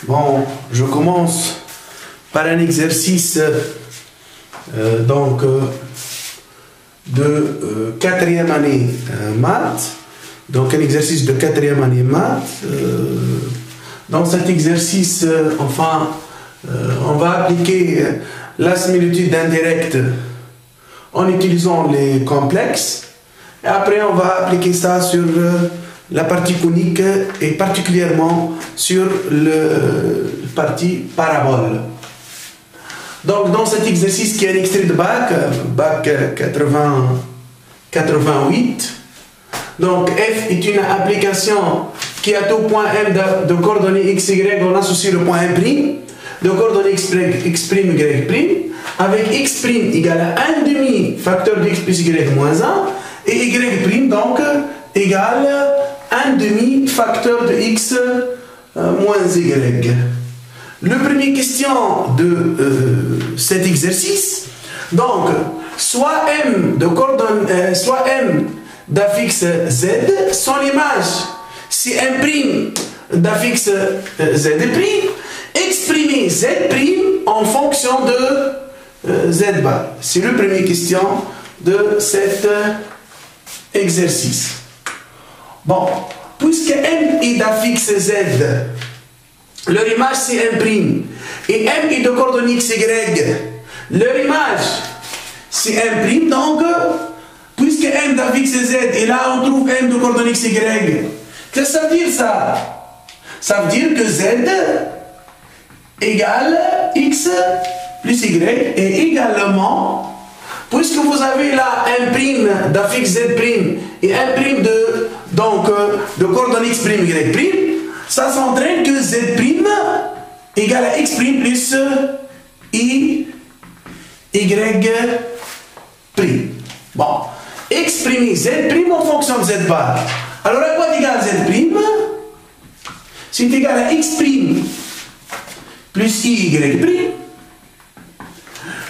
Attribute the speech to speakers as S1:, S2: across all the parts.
S1: Bon, je commence par un exercice de quatrième année maths. Donc un exercice de quatrième année maths. Dans cet exercice, on va appliquer la similitude indirecte en utilisant les complexes. Et après, on va appliquer ça sur la partie conique et particulièrement sur la partie parabole. Donc, dans cet exercice qui est un extrait de bac 88, donc F est une application qui a tout point M de coordonnées x, y, on associe le point M', de coordonnées x', y', avec x' égale à 1 demi facteur de x plus y moins 1, et y' donc égale 1 demi facteur de x moins y. La première question de cet exercice, donc, soit M d'affixe Z, son image, si M' d'affixe Z', exprimer Z' en fonction de Z bar. C'est la première question de cet exercice. Bon, puisque M est d'affixe Z, leur image c'est M', et M est de coordonnées x, y, leur image c'est M', donc, puisque M d'affixe Z, et là on trouve M de coordonnées x, y, qu'est-ce que ça veut dire ça? Ça veut dire que Z égale x plus y, et également, puisque vous avez là M' d'affixe Z' et M' de coordonnées x', y', ça s'entraîne que Z' égale à x' plus y'. Bon, exprimer Z' en fonction de Z bar. Alors à quoi égale Z'? C'est égal à x' plus y'.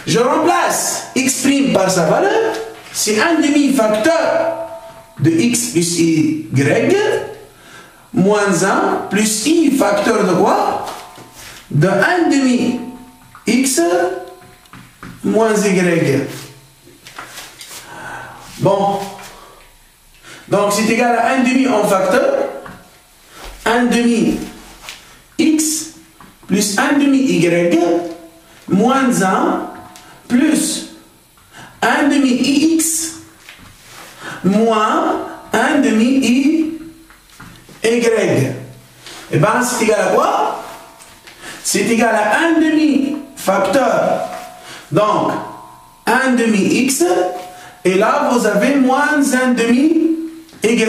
S1: Je remplace x' par sa valeur, c'est 1 demi facteur de x plus y, moins 1 plus i facteur de quoi? De 1 demi x moins y. Bon, donc c'est égal à 1 demi en facteur, 1 demi x plus 1 demi y moins 1 plus 1 demi ix moins 1 demi y. Et bien c'est égal à quoi? C'est égal à 1 demi facteur, donc 1 demi x, et là vous avez moins 1 demi y.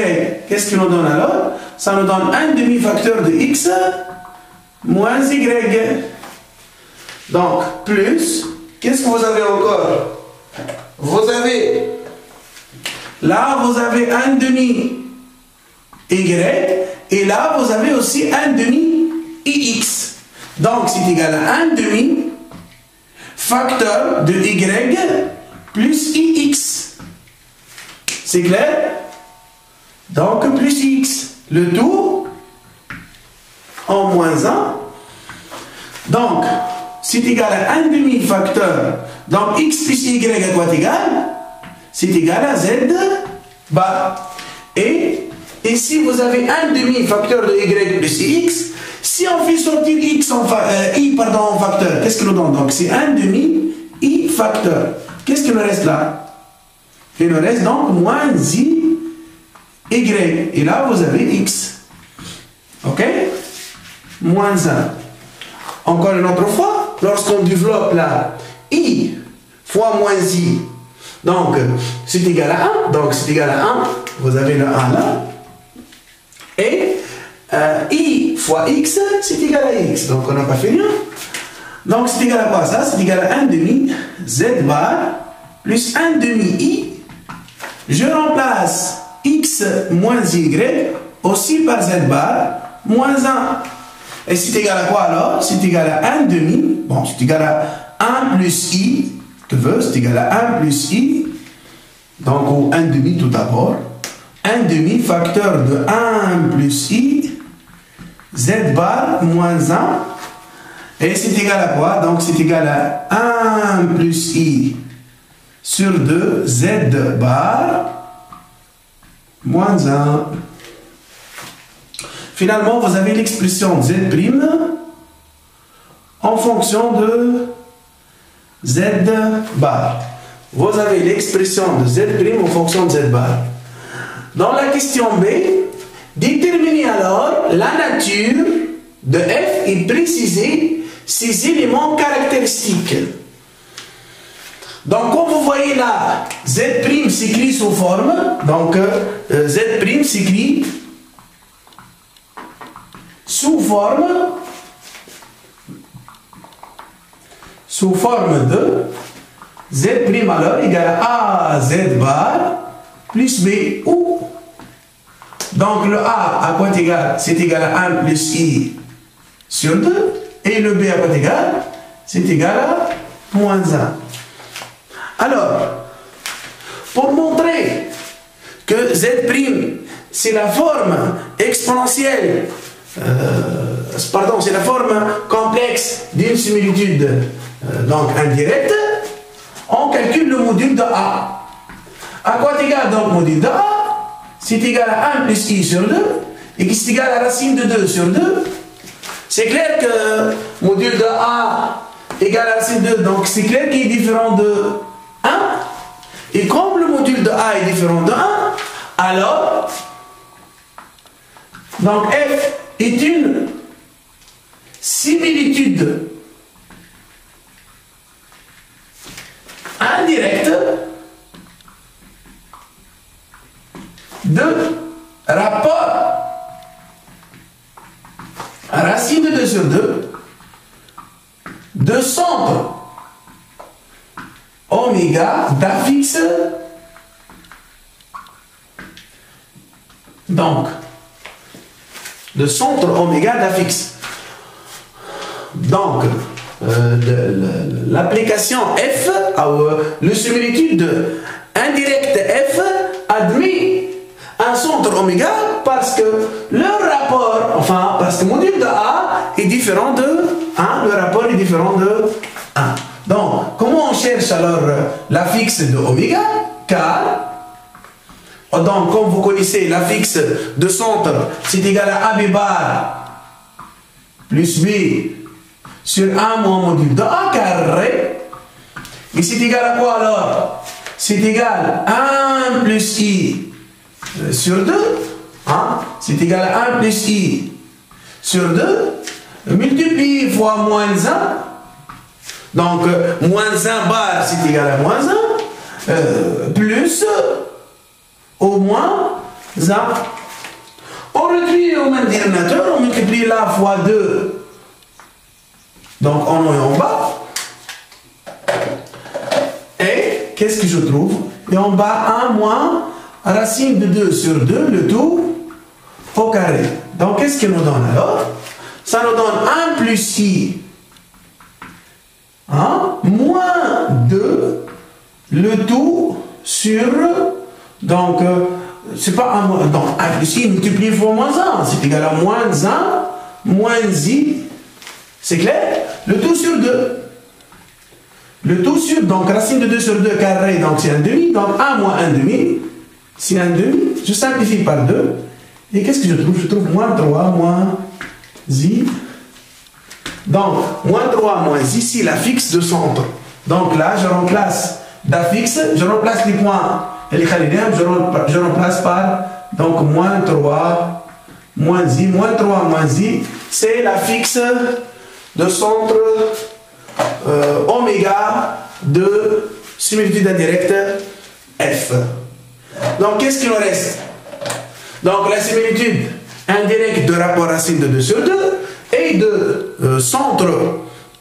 S1: Qu'est-ce qu'il nous donne alors? Ça nous donne 1 demi facteur de x moins y. Donc plus, qu'est-ce que vous avez encore? Vous avez, là vous avez 1 demi y, et là vous avez aussi 1 demi ix. Donc c'est égal à 1 demi facteur de y plus ix. C'est clair? Donc plus x. Le tout en moins 1. Donc c'est égal à 1 demi facteur. Donc x plus y à quoi égal? C'est égal à z bar. Et si vous avez 1 demi facteur de y plus x, si on fait sortir i en facteur, qu'est-ce que nous donne? Donc c'est 1 demi i facteur. Qu'est-ce qu'il nous reste là? Il nous reste donc moins i y. Et là vous avez x. Ok? Moins 1. Encore une autre fois, lorsqu'on développe là, i fois moins i, donc c'est égal à 1. Donc c'est égal à 1. Vous avez le 1 là. Et i fois x, c'est égal à x. Donc on n'a pas fait rien. Donc c'est égal à quoi ça? C'est égal à 1 demi z bar plus 1 demi i. Je remplace x moins y aussi par z bar moins 1. Et c'est égal à quoi alors? C'est égal à 1 demi. Bon, c'est égal à 1 plus i. Que veut? C'est égal à 1 plus i. Donc, ou 1 demi tout d'abord. 1 demi facteur de 1 plus i Z bar moins 1. Et c'est égal à quoi? Donc c'est égal à 1 plus I sur 2 Z bar moins 1. Finalement, vous avez l'expression Z' en fonction de Z bar. Vous avez l'expression de Z' en fonction de Z bar. Dans la question B, déterminez alors la nature de F et précisez ses éléments caractéristiques. Donc, comme vous voyez là, Z' s'écrit sous forme, donc Z' s'écrit sous forme de Z' alors égale à Z bar plus B ou. Donc le A à quoi est égal? C'est égal à 1 plus I sur 2. Et le B à quoi est égal? C'est égal à moins 1. Alors, pour montrer que Z' c'est la forme exponentielle, c'est la forme complexe d'une similitude donc indirecte, on calcule le module de A. À quoi est égal donc le module de A? C'est égal à 1 plus I sur 2 et qui est égal à la racine de 2 sur 2. C'est clair que module de A égale à racine de 2, donc c'est clair qu'il est différent de 1. Et comme le module de A est différent de 1, alors, donc F est une similitude indirecte de rapport racine de 2 sur 2 de centre oméga d'affixe. Donc, de centre oméga d'affixe. Donc, l'application F, le similitude indirecte F admet un centre oméga parce que leur rapport, parce que le module de A est différent de 1, le rapport est différent de 1. Donc, comment on cherche alors l'affixe de oméga? Car, donc, comme vous connaissez, l'affixe de centre, c'est égal à AB bar plus B sur 1 moins module de A carré. Et c'est égal à quoi alors? C'est égal à 1 plus I sur 2. Hein? C'est égal à 1 plus I sur 2. Multiplié fois moins 1. Donc, moins 1 bar, c'est égal à moins 1. Plus au moins 1. On réduit au même dénominateur, on multiplie là fois 2. Donc, en haut et en bas. Et, qu'est-ce que je trouve? Et en bas, 1 moins racine de 2 sur 2, le tout au carré. Donc, qu'est-ce qu'il nous donne alors? Ça nous donne 1 plus I, moins 2, le tout sur, donc, c'est pas 1 moins, donc 1 plus I multiplié fois moins 1, c'est égal à moins 1, moins I, c'est clair? Le tout sur 2. Le tout sur, donc racine de 2 sur 2 carré, donc c'est 1 demi, donc 1 moins 1 demi, c'est 1 demi, je simplifie par 2, et qu'est-ce que je trouve? Je trouve moins 3, moins I. Donc, moins 3, moins I, ici l'affixe de centre. Donc là, je remplace d'affixe, je remplace les points et les khalidèmes, je remplace par, donc, moins 3, moins I, moins 3, moins I, c'est l'affixe de centre oméga de similitude indirecte F. Donc, qu'est-ce qu'il nous reste? Donc, la similitude indirecte de rapport racine de 2 sur 2 et de centre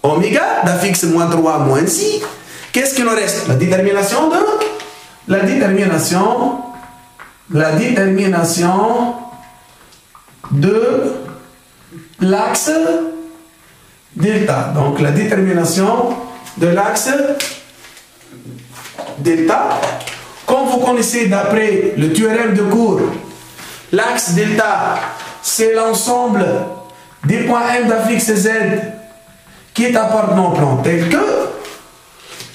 S1: oméga d'affixe moins 3 moins I. Qu'est-ce qu'il nous reste? La détermination de l'axe delta. Donc, la détermination de l'axe delta. Comme vous connaissez d'après le théorème de Cour, l'axe delta, c'est l'ensemble des points M d'affixe Z qui est appartenant au plan tel que,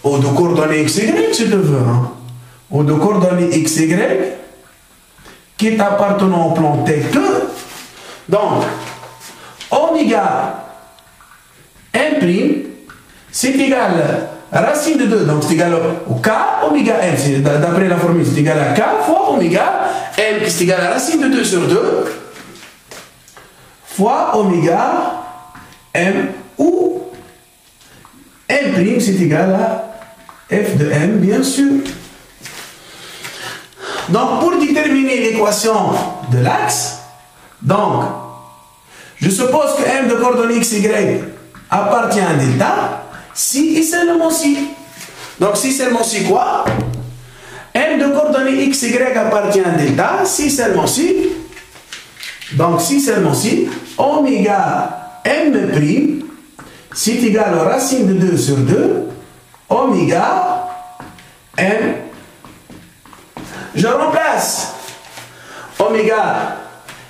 S1: ou de coordonnées XY si tu veux, hein, ou de coordonnées XY qui est appartenant au plan tel que, donc, oméga M', c'est égal à racine de 2, donc c'est égal au K oméga M, d'après la formule, c'est égal à K fois oméga M, qui est égal à racine de 2 sur 2, fois oméga M, où M' c'est égal à F de M, bien sûr. Donc, pour déterminer l'équation de l'axe, donc, je suppose que M de coordonnées XY appartient à delta, si et seulement si. Donc, si seulement si quoi? M de coordonnées XY appartient à delta, si seulement si. Donc, si seulement si, oméga M', c'est égal à racine de 2 sur 2, oméga M. Je remplace oméga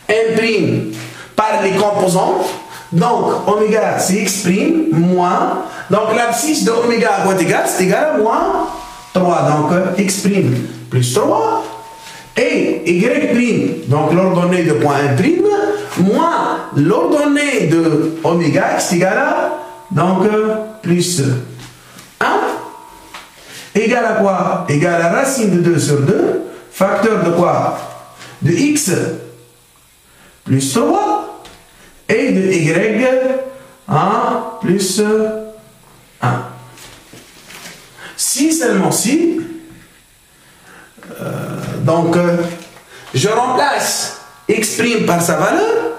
S1: M' par les composantes. Donc, oméga, c'est X' moins. Donc, l'abscisse de oméga à quoi égal? C'est égal à moins 3. Donc, X' plus 3. Et Y', donc l'ordonnée de point M', moins l'ordonnée de oméga, c'est égal à, donc, plus 1. Égal à quoi? Égal à racine de 2 sur 2. Facteur de quoi? De X plus 3. Et de Y 1 plus 1. Si seulement si, donc je remplace X' par sa valeur,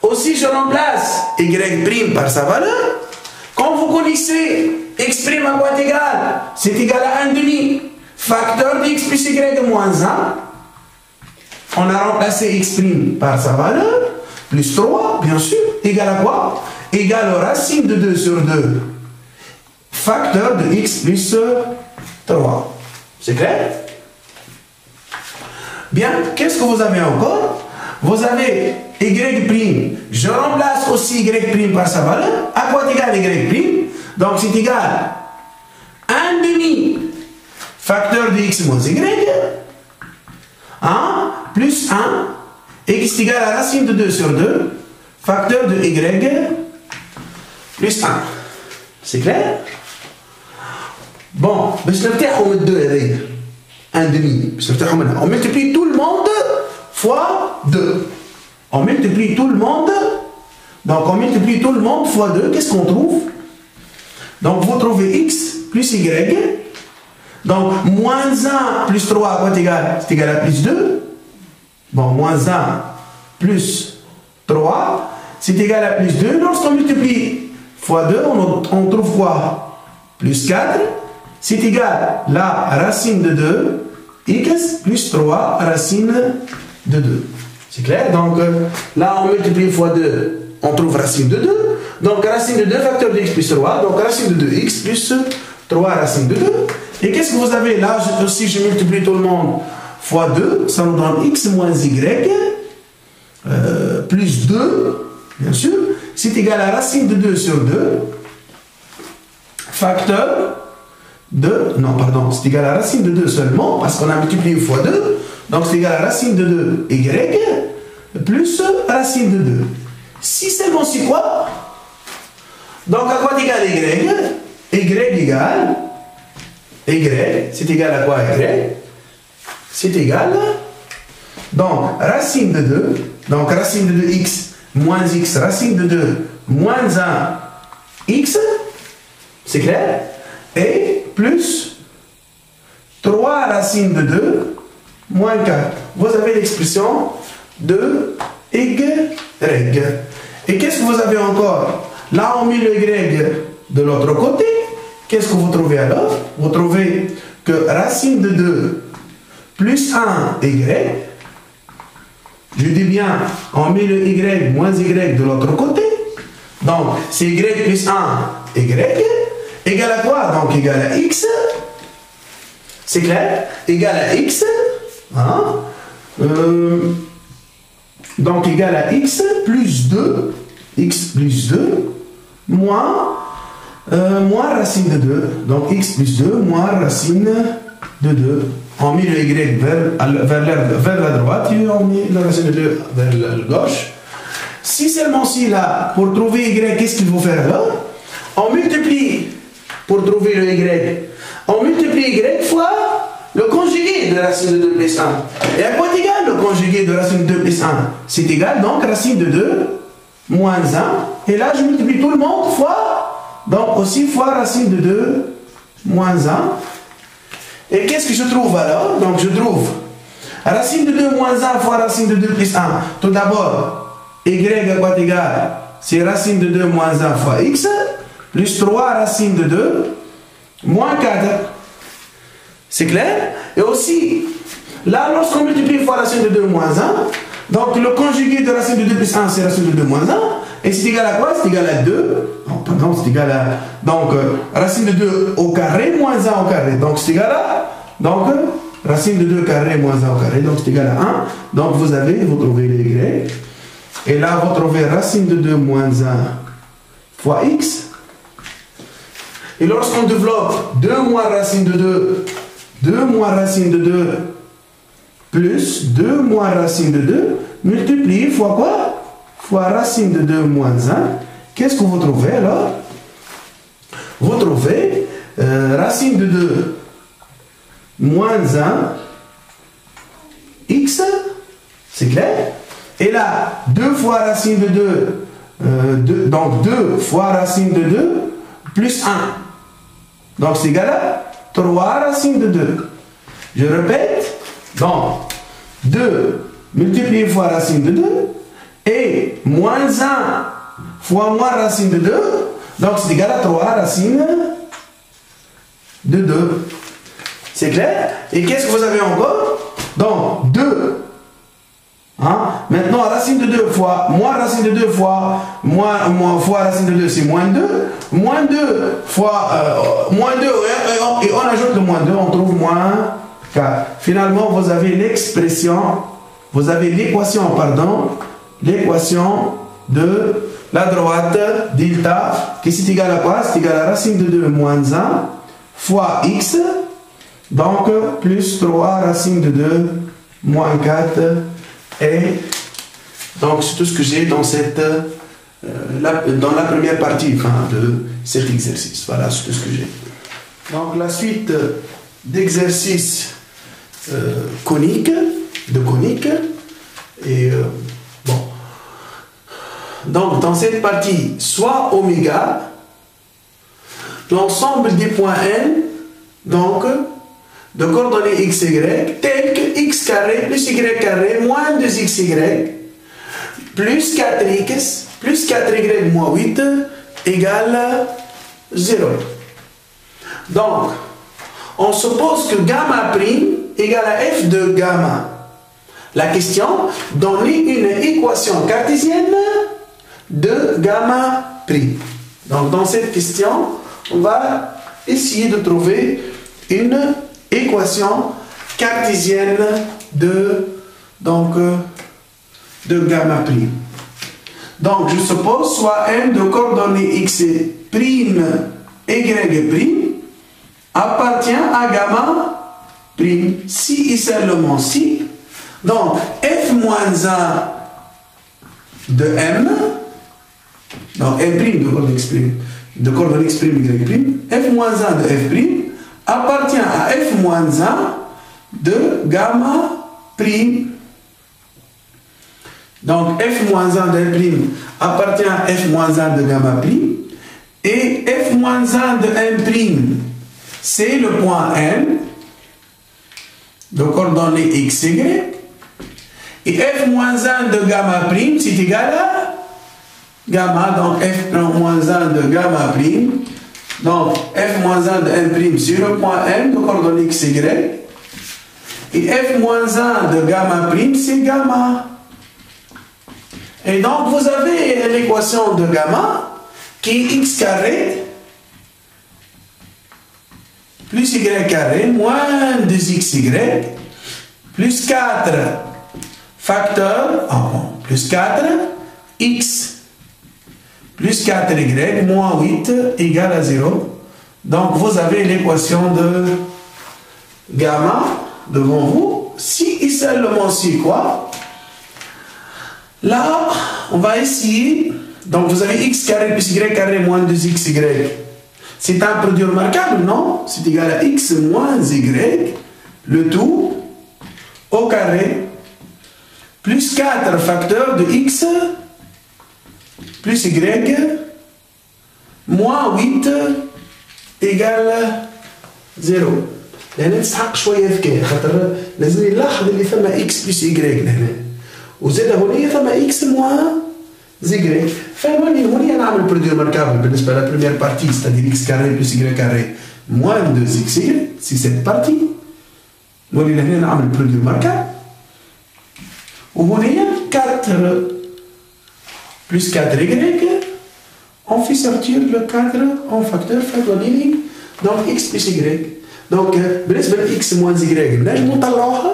S1: aussi je remplace Y' par sa valeur. Quand vous connaissez X' à quoi est égal? C'est égal à 1,5. Facteur de X plus Y moins 1. On a remplacé X' par sa valeur, plus 3, bien sûr, égal à quoi? Égal à racine de 2 sur 2. Facteur de X plus 3. C'est clair? Bien, qu'est-ce que vous avez encore? Vous avez Y'. Je remplace aussi Y' par sa valeur. À quoi est égal Y'? Donc c'est égal à 1,5 facteur de X moins Y. 1 plus 1. X est égal à racine de 2 sur 2. Facteur de Y plus 1. C'est clair? Bon, باش نرتاحوا من 2 هذايا 1,5. On multiplie tout le monde fois 2. On multiplie tout le monde. Donc on multiplie tout le monde fois 2. Qu'est-ce qu'on trouve? Donc vous trouvez X plus Y. Donc moins 1 plus 3 à quoi est égal? C'est égal à plus 2. Bon, moins 1 plus 3, c'est égal à plus 2. Lorsqu'on multiplie fois 2, on trouve quoi? Plus 4. C'est égal à la racine de 2, x plus 3 racine de 2. C'est clair? Donc là, on multiplie fois 2, on trouve racine de 2. Donc racine de 2, facteur de x plus 3. Donc racine de 2x plus 3 racine de 2. Et qu'est-ce que vous avez là? Si je multiplie tout le monde fois 2, ça nous donne x moins y plus 2, bien sûr. C'est égal à racine de 2 sur 2. Facteur de... Non, pardon, c'est égal à racine de 2 seulement, parce qu'on a multiplié fois 2. Donc c'est égal à racine de 2 y plus racine de 2. Si seulement c'est quoi? Donc à quoi est égal y? Y égale... Y, c'est égal à quoi y? C'est égal... Donc racine de 2, donc racine de 2x moins x, racine de 2 moins 1 x, c'est clair? Et plus 3 racine de 2 moins 4. Vous avez l'expression de y. Et qu'est-ce que vous avez encore? Là, on met le y de l'autre côté. Qu'est-ce que vous trouvez alors? Vous trouvez que racine de 2 plus 1 y. Je dis bien, on met le y moins y de l'autre côté. Donc, c'est y plus 1 y. Égal à quoi? Donc, égal à x. C'est clair? Égal à x. Hein? Donc, égal à x plus 2. x plus 2 moins racine de 2. Donc x plus 2 moins racine de 2. On met le y vers la droite et on met la racine de 2 vers la gauche. Si seulement si là, pour trouver y, qu'est-ce qu'il faut faire là? On multiplie pour trouver le y. On multiplie y fois le conjugué de racine de 2 plus 1. Et à quoi est égal le conjugué de racine de 2 plus 1? C'est égal donc racine de 2 moins 1. Et là, je multiplie tout le monde fois, donc aussi fois racine de 2 moins 1. Et qu'est-ce que je trouve alors? Donc je trouve racine de 2 moins 1 fois racine de 2 plus 1. Tout d'abord, y à quoi est égal? C'est racine de 2 moins 1 fois x, plus 3 racine de 2 moins 4. C'est clair? Et aussi, là, lorsqu'on multiplie fois racine de 2 moins 1, donc le conjugué de racine de 2 plus 1, c'est racine de 2 moins 1. Et c'est égal à quoi? C'est égal à 2. Non, pardon, c'est égal à... Donc, racine de 2 au carré moins 1 au carré. Donc, c'est égal à... Donc, racine de 2 carré moins 1 au carré. Donc, c'est égal à 1. Donc, vous trouvez les y. Et là, vous trouvez racine de 2 moins 1 fois x. Et lorsqu'on développe 2 moins racine de 2, 2 moins racine de 2 plus 2 moins racine de 2 multiplié fois quoi? Fois racine de 2 moins 1. Qu'est-ce que vous trouvez alors? Vous trouvez racine de 2 moins 1 x. C'est clair? Et là, 2 fois racine de 2, donc 2 fois racine de 2 plus 1. Donc c'est égal à 3 racine de 2. Je répète, donc 2 multiplié fois racine de 2 et moins 1 fois moins racine de 2, donc c'est égal à 3 racine de 2. C'est clair? Et qu'est-ce que vous avez encore? Donc 2. Maintenant, racine de 2 fois moins racine de 2 fois fois racine de 2, c'est moins 2. Moins 2 fois moins 2, et on ajoute le moins 2, on trouve moins 4. Finalement, vous avez l'équation de la droite delta, qui c'est égal à quoi? C'est égal à racine de 2 moins 1 fois x, donc plus 3 racine de 2 moins 4. Et donc c'est tout ce que j'ai dans dans la première partie de cet exercice. Voilà, c'est tout ce que j'ai. Donc la suite d'exercices coniques. Et bon. Donc dans cette partie, soit oméga, l'ensemble des points n, donc de coordonnées x, y, tel que x carré plus y carré moins 2xy plus 4x plus 4y moins 8 égale 0. Donc, on suppose que gamma prime égale à f de gamma. La question, donner une équation cartésienne de gamma prime. Donc, dans cette question, on va essayer de trouver une équation cartésienne de gamma prime. Donc, je suppose soit m de coordonnées x prime y prime appartient à gamma prime. Si et seulement si. Donc, f moins 1 de m, donc m prime de coordonnées x prime y prime, f moins 1 de f prime appartient à f moins 1 de gamma prime. Donc f moins 1 de f prime appartient à f moins 1 de gamma prime. Et f moins 1 de m prime, c'est le point n de coordonnées x, y. Et f moins 1 de gamma prime, c'est égal à gamma. Donc f moins 1 de gamma prime. Donc, f moins 1 de m', c'est le point m de coordonnées x, y. Et f moins 1 de gamma prime, c'est gamma. Et donc, vous avez l'équation de gamma qui est x carré plus y carré moins 2xy plus 4 facteur, plus 4 x plus 4y moins 8 égale à 0. Donc vous avez l'équation de gamma devant vous. Si seulement c'est quoi? Là, on va essayer. Donc vous avez x carré plus y carré moins 2xy. C'est un produit remarquable, non? C'est égal à x moins y, le tout au carré, plus 4 facteurs de x plus y moins 8 égale 0. لأن نسحق شوية ذكاء خاطر لازم نلاحظ اللي ثم x plus y لهنا وزاد هنا ثم x moins y. فهموني هنا نعمل برودوي ماركابل بالنسبة لا première partie c'est-à-dire x carré plus y carré moins 2xy c'est cette partie. نولي لهنا نعمل برودوي ماركابل وهنا 4 plus 4y, on fait sortir le 4 en facteur factoriel, donc x plus y. Donc, بالنسبة ل x moins y نجم نطلعوها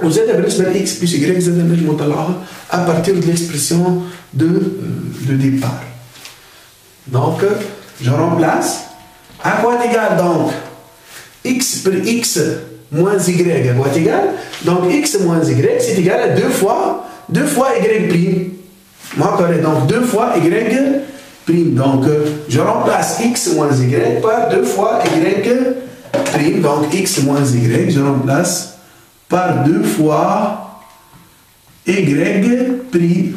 S1: وزاد بالنسبة ل x plus y زاد نجم نطلعوها à partir de l'expression de départ. Donc, je remplace. À quoi est égal donc x per x moins y à quoi est égal? Donc, x moins y c'est égal à 2 fois y prime. Donc 2 fois y prime. Donc je remplace x moins y par 2 fois y prime. Donc x moins y, je remplace par 2 fois y prime.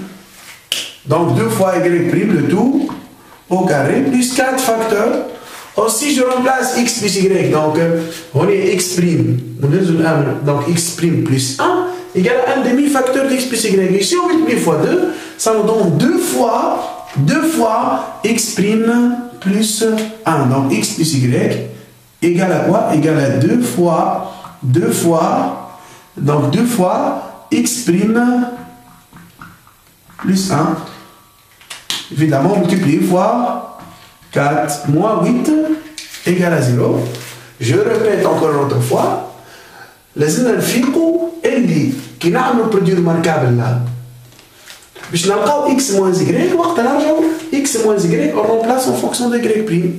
S1: Donc 2 fois y prime, le tout au carré, plus 4 facteurs. Aussi je remplace x plus y. Donc on est x prime. Donc x prime plus 1 égale à 1 demi-facteur de x plus y. Et si on multiplie fois 2, ça nous donne 2 fois x prime plus 1. Donc x plus y égale à quoi? Égale à 2 fois, donc 2 fois x prime plus 1. Évidemment, multiplié fois 4 moins 8 égale à 0. Je répète encore une autre fois. لازمنا نفيقوا اللي كي نعملوا برودوي ماركابل لا باش نلقاو x moins y وقت نرجعوا x moins y on remplace en fonction de y prime.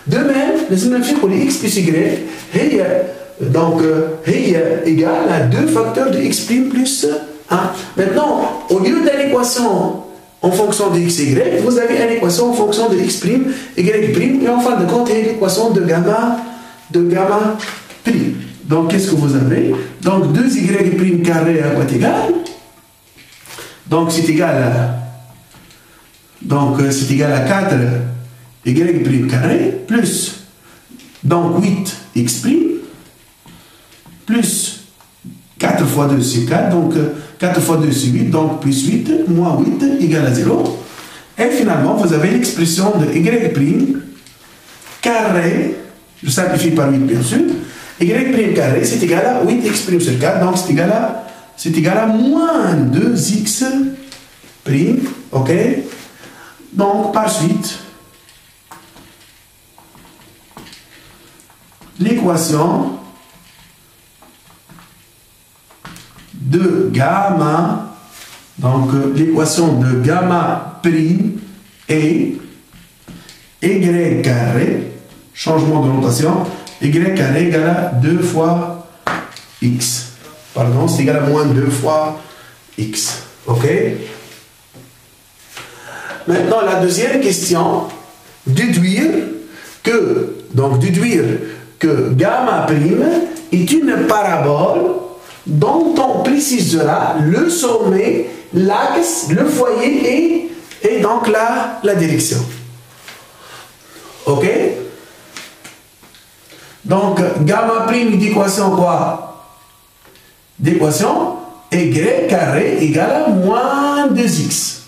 S1: De même لازمنا نفيقوا لي x plus y هي donc هي égale à 2 facteurs de x prime plus 1. Maintenant au lieu de l'équation en fonction de x y vous avez une équation en fonction de x prime y prime et en fin de compte l'équation de gamma prime. Donc, qu'est-ce que vous avez? Donc, 2y prime carré à quoi est égal? Donc, c'est égal à 4 y prime carré plus donc 8 x prime plus 4 fois 2 c'est 4, donc 4 fois 2 c'est 8, donc plus 8 moins 8 égale à 0. Et finalement, vous avez l'expression de y prime carré, je simplifie par 8 bien sûr. Y prime carré, c'est égal à 8x prime sur 4, donc c'est égal à moins 2x prime, ok? Donc, par suite, l'équation de gamma, donc l'équation de gamma prime est y carré, changement de notation, y carré égale à 2 fois x. Pardon, c'est égal à moins 2 fois x. Ok? Maintenant, la deuxième question, déduire que gamma prime est une parabole dont on précisera le sommet, l'axe, le foyer et donc la direction. Ok? Donc, gamma prime d'équation quoi? D'équation y carré égale à moins 2x.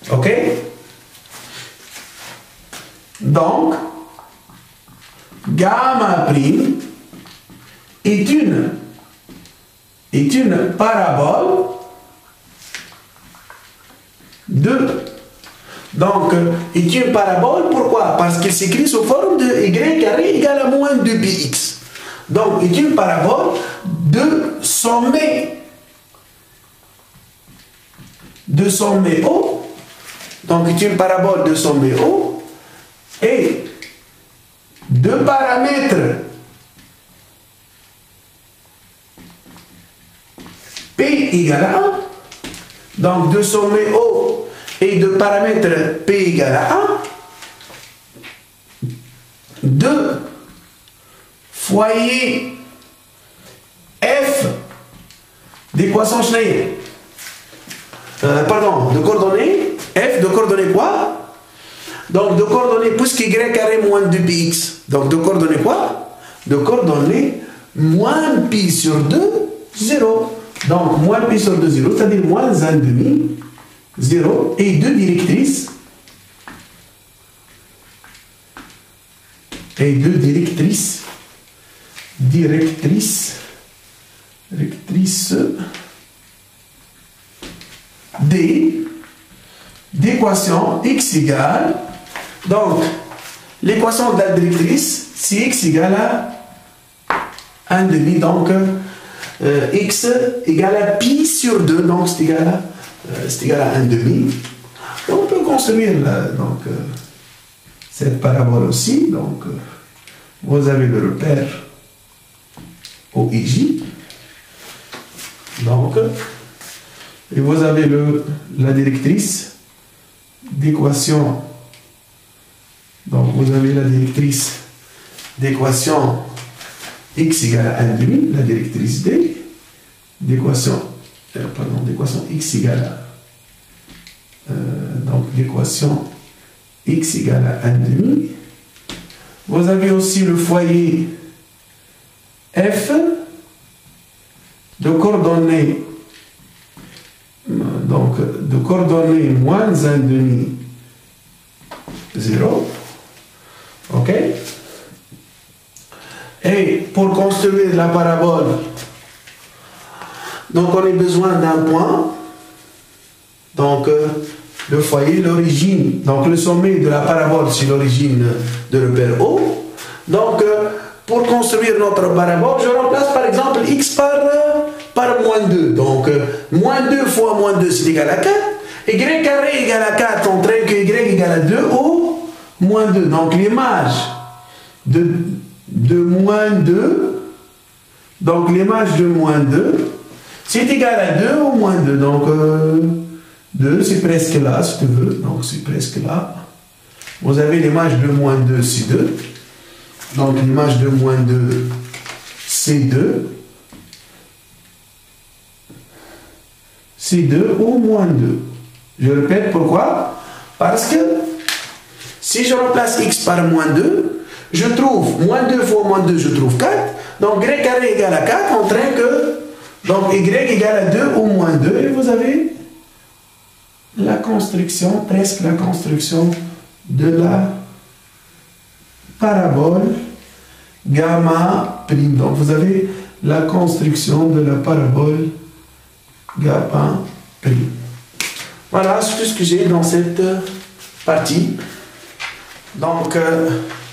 S1: Ok? Donc, gamma prime est une parabole donc, est une parabole, pourquoi? Parce qu'il s'écrit sous forme de y carré égale à moins 2bx. Donc, est une parabole de sommet haut. donc est une parabole de sommet haut, et deux paramètres P égale à 1, donc de sommet haut et de paramètres P égale à 1, deux foyers F d'équation Schneider. Pardon, de coordonnées. F de coordonnées quoi? Donc de coordonnées, puisque y carré moins 2px. Donc de coordonnées quoi? De coordonnées moins pi sur 2, 0. Donc moins pi sur 2, 0, c'est-à-dire moins 1,5, 0. Et deux directrices. Et deux directrices. Directrice D d'équation x égale, donc l'équation de la directrice c'est x égale à 1,5, donc x égale à pi sur 2, donc c'est égal à 1,5. On peut construire cette parabole aussi, donc vous avez le repère OIJ, donc et vous avez la directrice d'équation, donc vous avez la directrice d'équation x égale à 1,5, la directrice D, d'équation x égale à, donc l'équation x égale à 1,5. Vous avez aussi le foyer F de coordonnées, donc de coordonnées moins 1,5, 0. Ok? Et pour construire la parabole, donc on a besoin d'un point, donc le foyer, l'origine, donc le sommet de la parabole c'est l'origine de repère O. Donc pour construire notre parabole, je remplace par exemple x par moins 2. Donc moins 2 fois moins 2 c'est égal à 4. Y carré égale à 4, on traite que y égale à 2 au moins 2. Donc l'image de moins 2, donc l'image de moins 2, c'est égal à 2 au moins 2. Donc 2, c'est presque là, si tu veux. Donc c'est presque là. Vous avez l'image de moins 2, c'est 2. Donc l'image de moins 2, c'est 2. C'est 2 au moins 2. Je répète pourquoi? Parce que si je remplace x par moins 2, je trouve moins 2 fois moins 2, je trouve 4. Donc y carré égale à 4, on traite que donc y égale à 2 au moins 2. Et vous avez la construction, presque la construction de la parabole gamma prime. Donc vous avez la construction de la parabole gamma prime. Voilà, c'est tout ce que j'ai dans cette partie. Donc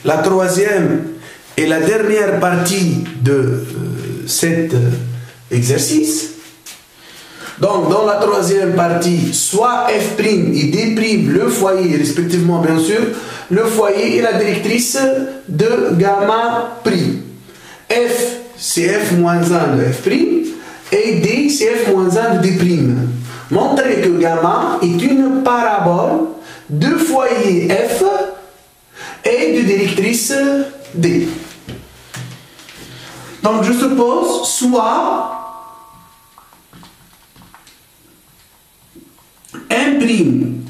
S1: la troisième et la dernière partie de cet exercice. Donc dans la troisième partie, soit f' et d', le foyer respectivement bien sûr, le foyer et la directrice de gamma prime. F c'est f moins 1 de f' et d c'est f moins 1 de d'. Montrez que gamma est une parabole de foyer f et de directrice d. Donc je suppose soit M'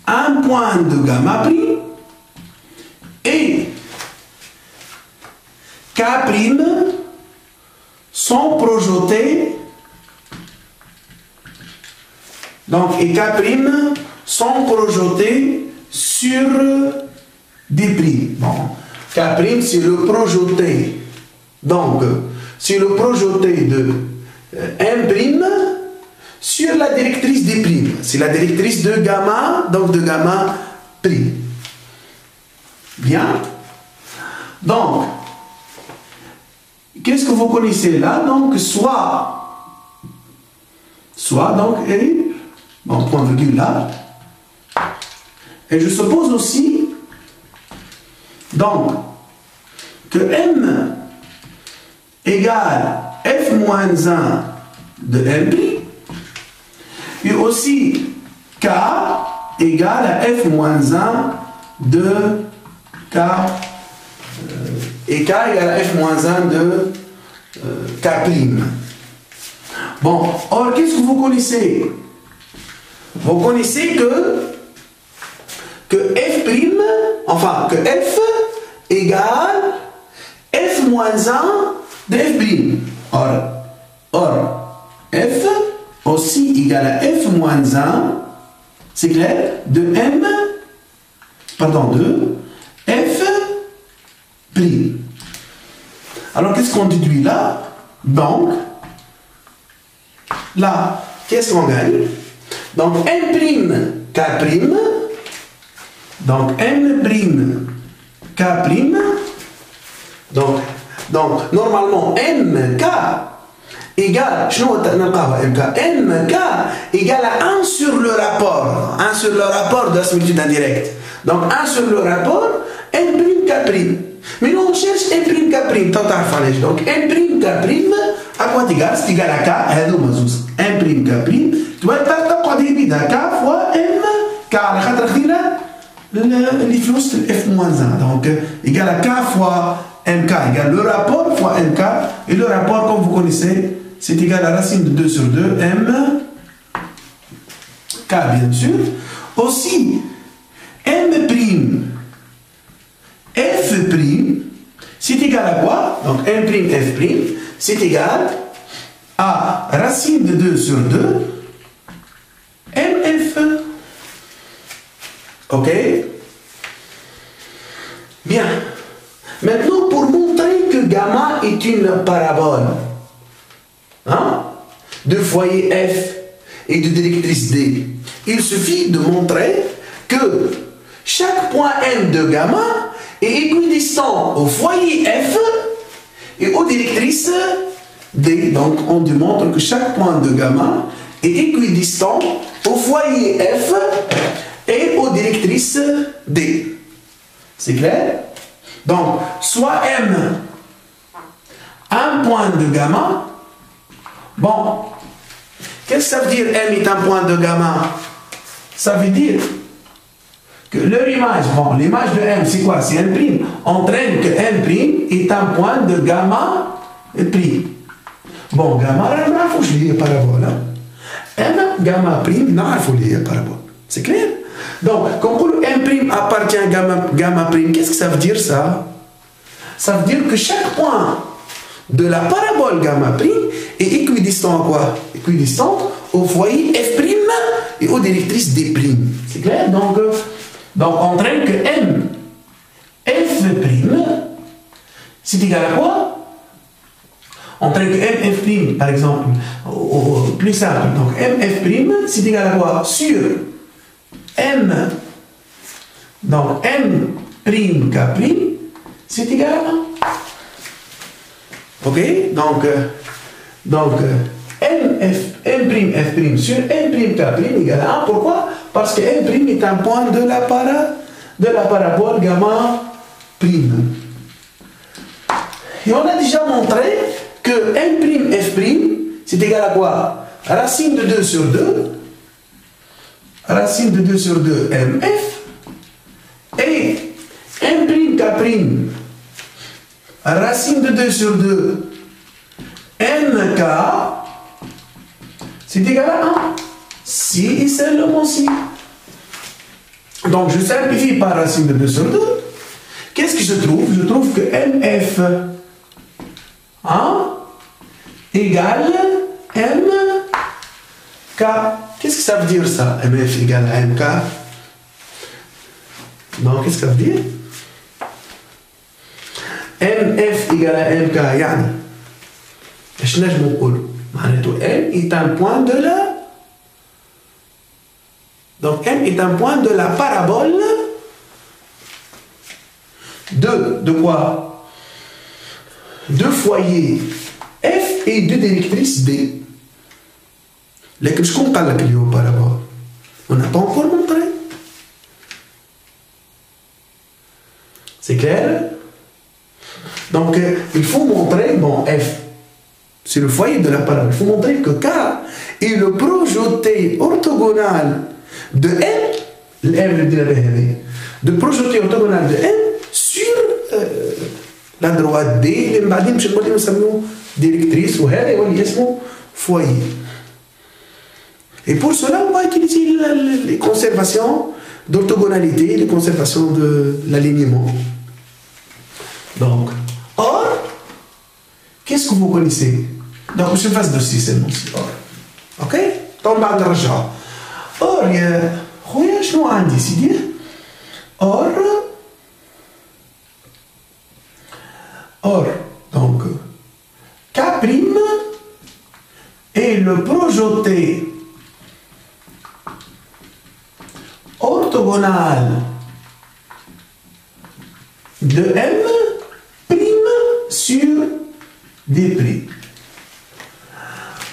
S1: un point de gamma prime et K' sont projetés, donc et K' sont projetés sur D'. Bon, K' c'est le projeté, donc c'est le projeté de M' sur la directrice D'. C'est la directrice de gamma, donc de gamma prime. Bien. Donc, qu'est-ce que vous connaissez là? Donc, soit donc, et, bon, point virgule là, Et je suppose aussi, donc, que M égale F moins 1 de M', et aussi K égale à F moins 1 de K, et K égale à F moins 1 de K'. Bon, or, qu'est-ce que vous connaissez? Vous connaissez que F', enfin, que F égale F moins 1 de F'. Or, F aussi égale à F moins 1, c'est clair, de M, pardon, de F'. Alors, qu'est-ce qu'on déduit là? Donc, là, qu'est-ce qu'on gagne? Donc, M', K', donc M', K', donc normalement, MK égale, MK égale à 1 sur le rapport, 1 sur le rapport de la similitude indirecte. Donc, 1 sur le rapport, M', K'. Mais nous, on cherche M', K', donc M', K', à quoi t'égale? C'est égal à K, M', K', tu vas تقعد يبيدها K fois M, K على خاطر خدينا اللي في وسط F moins 1. Donc, égal à K fois MK égale le rapport fois MK. Et le rapport, comme vous connaissez, c'est égal à racine de 2 sur 2, M, K bien sûr. Aussi, M', F', c'est égal à quoi? Donc, M', F', c'est égal à racine de 2 sur 2, MF. Ok? Bien. Maintenant, pour montrer que gamma est une parabole, hein, de foyer F et de directrice D, il suffit de montrer que chaque point M de gamma est équidistant au foyer F et aux directrices D. Donc, on démontre que chaque point de gamma est équidistant au foyer F et aux directrices D. C'est clair? Donc, soit M, un point de gamma. Bon, qu'est-ce que ça veut dire M est un point de gamma? Ça veut dire que leur image, bon, l'image de M, c'est quoi? C'est M', entraîne que M' est un point de gamma prime. Bon, gamma, on a fait la parabole. M, gamma prime, on a fait la parabole. C'est clair? Donc, quand M' appartient à gamma prime, qu'est-ce que ça veut dire ça? Ça veut dire que chaque point de la parabole gamma prime est équidistant à quoi? Équidistant au foyer F' et aux directrices D'. C'est clair? Donc, entraîne que M, F', c'est égal à quoi? Entraîne que M, F', par exemple, plus simple. Donc, M, F', c'est égal à quoi? Sur M, donc M', K', c'est égal à 1. Ok? Donc M', F' sur M', K' égale à 1. Pourquoi? Parce que M' est un point de la parabole gamma prime. Et on a déjà montré que M', F', c'est égal à quoi? Racine de 2 sur 2. Racine de 2 sur 2, MF. Et M', K', racine de 2 sur 2, MK, c'est égal à 1. Si et seulement si. Donc, je simplifie par racine de 2 sur 2. Qu'est-ce que je trouve? Je trouve que MF égale MK. Qu'est-ce que ça veut dire ça? MF égale à MK? Non, qu'est-ce que ça veut dire? MF égale à MK, يعني ايش نجم نقول؟ معناته M est un point de la. Donc M est un point de la parabole de quoi? Deux foyers F et deux directrices D. لكن شكون قال لك اللي هو parabole? On n'a pas encore montré. C'est clair? Donc, il faut montrer, bon, F, c'est le foyer de la parole. Il faut montrer que K est le projeté orthogonal de M, de projeté orthogonal de M sur la droite D, directrice, ou foyer. Et pour cela, on va utiliser les conservations d'orthogonalité, les conservations de l'alignement. Donc, or, qu'est-ce que vous connaissez? Donc, je fasse de 6 seulement. Or. Ok? Donc, بعد نرجع. Or, يا خويا شنو عندي سيدي؟ Or, donc, K' est le projeté orthogonal de M' sur D'.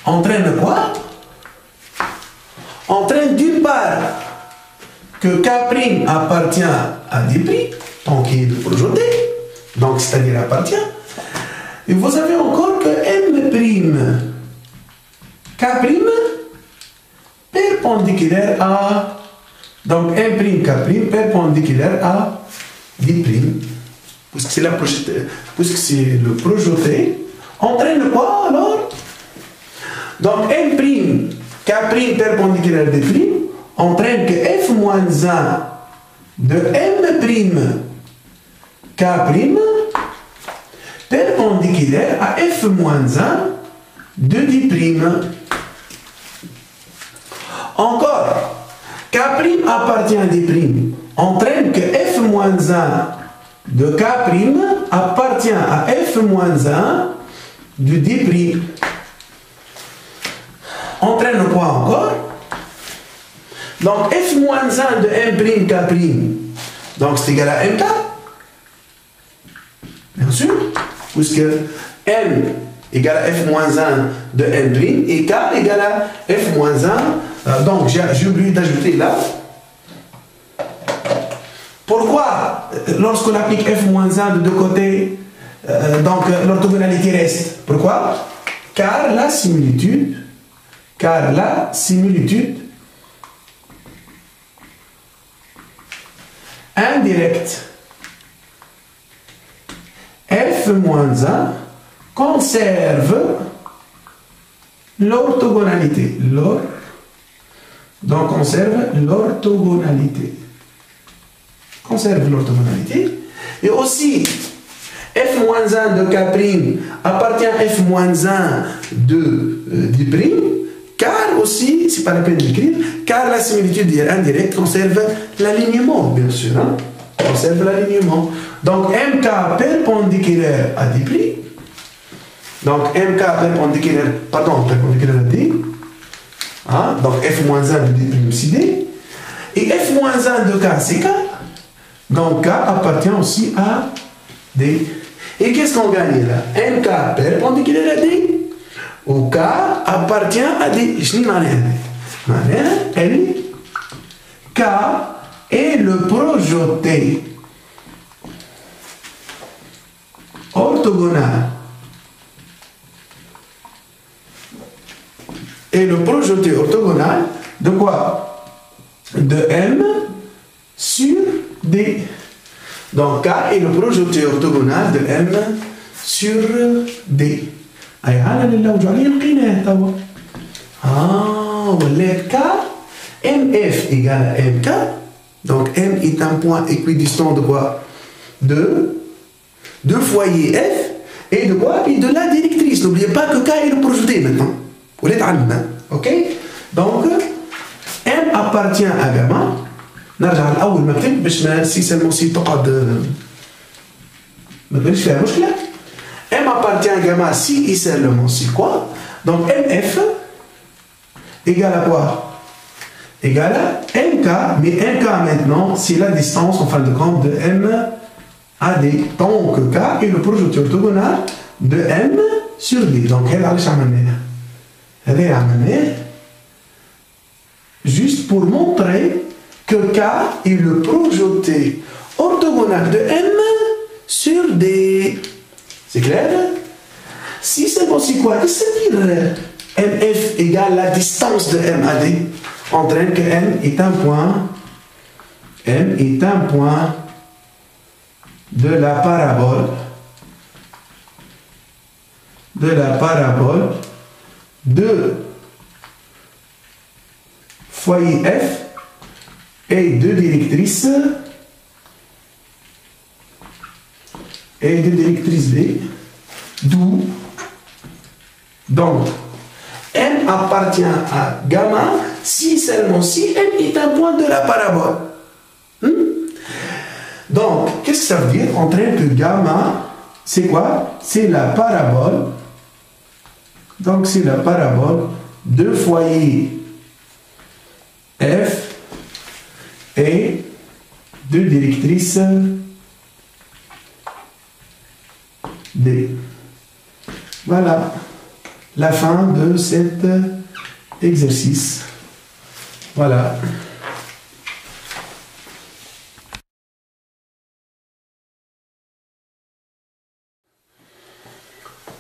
S1: Entraîne quoi? Entraîne d'une part que K' appartient à D', donc il est le projeté, donc c'est-à-dire appartient. Et vous avez encore que M', K' perpendiculaire à, donc M', K' perpendiculaire à D', puisque c'est le projeté, entraîne quoi alors? Donc M', K' perpendiculaire à D' entraîne que F-1 de M', K' perpendiculaire à F-1 de D'. Encore, K' appartient à D', entraîne que F-1 de K' appartient à F-1 de D'. Entraîne quoi encore? Donc F-1 de M', K', donc c'est égal à MK. Bien sûr, puisque M égale à F-1 de M' et K égale à F-1. Donc j'ai oublié d'ajouter là. Pourquoi, lorsqu'on applique F-1 de deux côtés, donc l'orthogonalité reste? Pourquoi? Car la similitude indirecte F-1 conserve l'orthogonalité. Donc conserve l'orthogonalité. Et aussi F-1 de K' appartient à F-1 de D', car aussi, c'est pas la peine d'écrire, car la similitude indirecte conserve l'alignement, bien sûr. Hein? Conserve l'alignement. Donc MK perpendiculaire à D'. Donc MK perpendiculaire à D. Hein? Donc F-1 de D' c'est D. Et F-1 de K c'est K. Donc K appartient aussi à D. Et qu'est-ce qu'on gagne là? MK perpendiculaire à D. Ou K appartient à D. Je n'ai rien. K est le projeté orthogonal. Et le projeté orthogonal de quoi? De M sur D. Donc K est le projeté orthogonal de M sur D. K, MF égale à MK. Donc M est un point équidistant de quoi? De foyer F et de quoi? Et de la directrice. N'oubliez pas que K est le projeté maintenant. Vous l'êtes en main. Ok? Donc M appartient à gamma. نرجع الأول مكتب باش ما سي سلمون سي تقعد ما تبانش فيها مشكلة. M appartient à gamma si et seulement si quoi? Donc MF égale à quoi? Égale à MK, mais MK maintenant c'est la distance en fin de compte de M à D. Donc K est le projeté orthogonal de M sur D. Donc elle a juste pour montrer que K est le projeté orthogonal de M sur D. C'est clair? Si c'est aussi quoi? Qu'est-ce que ça veut dire MF égale la distance de M à D, entraîne que M est un point de la parabole de foyer F et de directrice D, d'où donc M appartient à gamma si seulement si M est un point de la parabole. Donc, qu'est-ce que ça veut dire? Entraîne que gamma, c'est quoi? C'est la parabole. Donc, c'est la parabole de foyer F et de directrice D. Voilà la fin de cet exercice. Voilà.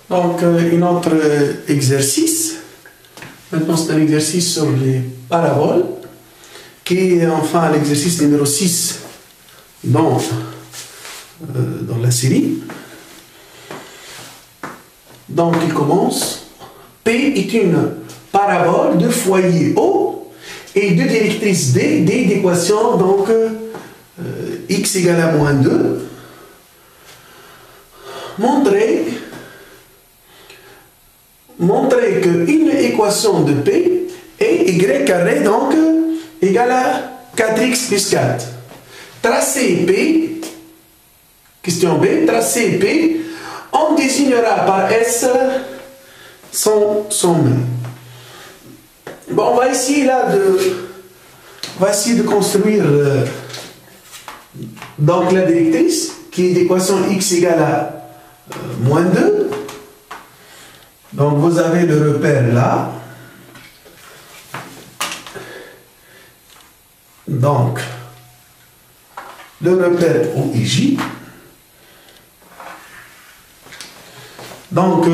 S1: Donc, un autre exercice. Maintenant, c'est un exercice sur les paraboles, qui est enfin l'exercice numéro 6 dans la série. Donc, il commence. P est une parabole de foyer O et de directrice D, d'équation, donc x égale à moins 2. Montrer qu'une équation de P est y carré, donc égale à 4x plus 4. Tracé P, question B, tracé P, on désignera par S son sommet. Bon, on va essayer là de construire donc la directrice qui est l'équation x égale à moins 2. Donc vous avez le repère là. Donc le repère OIJ. Donc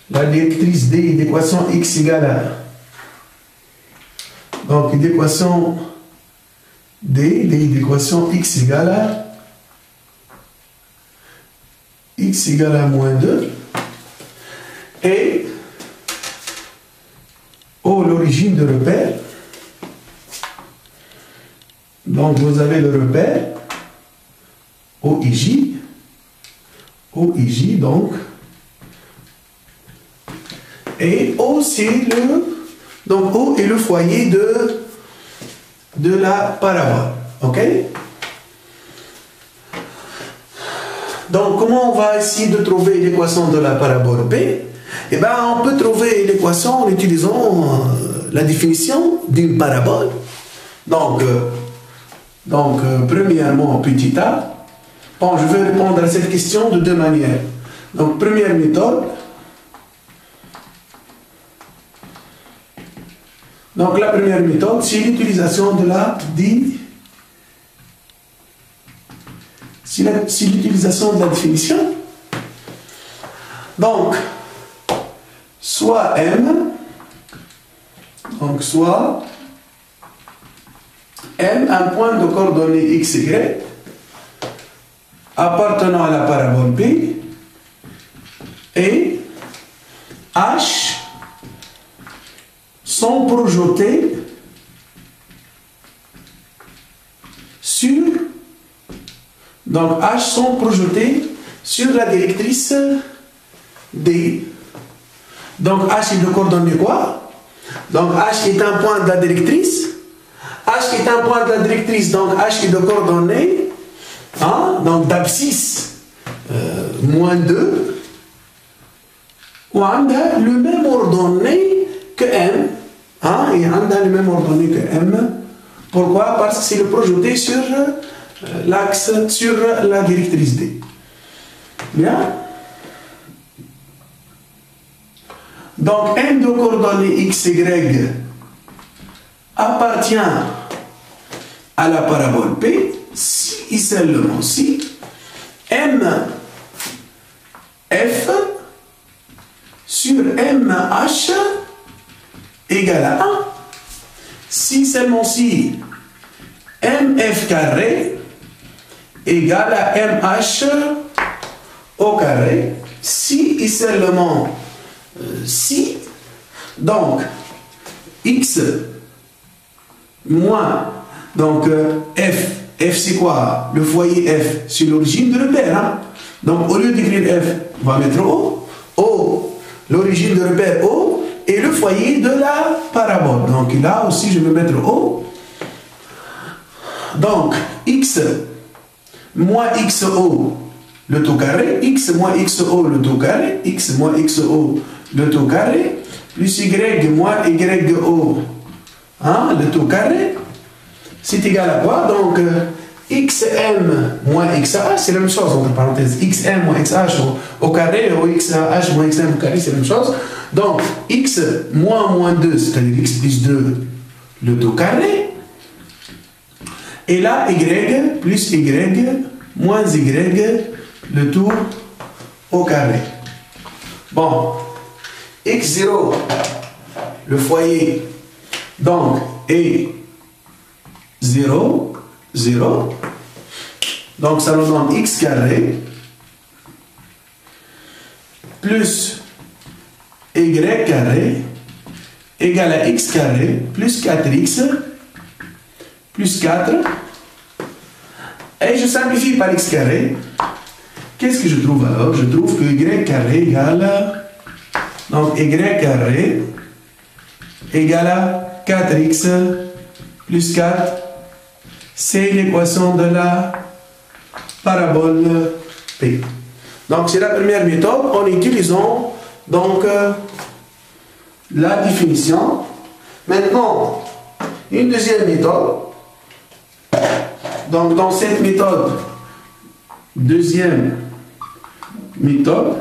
S1: la directrice D, l'équation x égale à, donc l'équation D, l'équation x égale à moins 2, et l'origine de repère. Donc vous avez le repère OIJ, donc, et O c'est donc O est le foyer de la parabole. Ok? Donc comment on va essayer de trouver l'équation de la parabole P? Eh bien, on peut trouver l'équation en utilisant la définition d'une parabole. Donc premièrement, petit a. Bon, je vais répondre à cette question de deux manières. Donc, première méthode. Donc, la première méthode, c'est l'utilisation de l'utilisation de la définition. Donc, soit M, donc soit M, un point de coordonnées x, y, appartenant à la parabole P, et H sont projetés sur, donc H sont projetés sur la directrice D. Donc H est de coordonnées quoi? Donc H est un point de la directrice. H est un point de la directrice, donc H est de coordonnées, hein, donc d'abscisse moins 2, ou on a le même ordonnée que M, hein, et on a le même ordonnée que M. Pourquoi? Parce que c'est le projeté sur l'axe, sur la directrice D. Bien. Donc, M de coordonnées XY appartient à la parabole P si et seulement si M F sur MH égale à 1. Si seulement si MF carré égale à MH au carré, si et seulement si, donc X moins, donc F c'est quoi? Le foyer F, c'est l'origine de repère. Hein? Donc au lieu d'écrire F, on va mettre O. O, l'origine de repère O, et le foyer de la parabole. Donc là aussi, je vais mettre O. Donc X moins XO, le taux carré, X moins XO, le taux carré, X moins XO, le taux carré, plus Y moins YO, hein, le taux carré, c'est égal à quoi? Donc, XM moins XH, c'est la même chose, entre parenthèses. XM moins XH au carré, ou XH moins XM au carré, c'est la même chose. Donc, X moins 2, c'est-à-dire X plus 2, le taux carré. Et là, Y plus Y moins Y, le taux au carré. Bon, X0, le foyer, donc, est 0, 0. Donc, ça nous donne X carré plus Y carré égale à X carré plus 4X plus 4. Et je simplifie par X carré. Qu'est-ce que je trouve alors? Je trouve que Y carré égale, donc Y carré égale à 4X plus 4. C'est l'équation de la parabole P. Donc c'est la première méthode en utilisant donc la définition. Maintenant, une deuxième méthode. Donc dans cette méthode, deuxième méthode,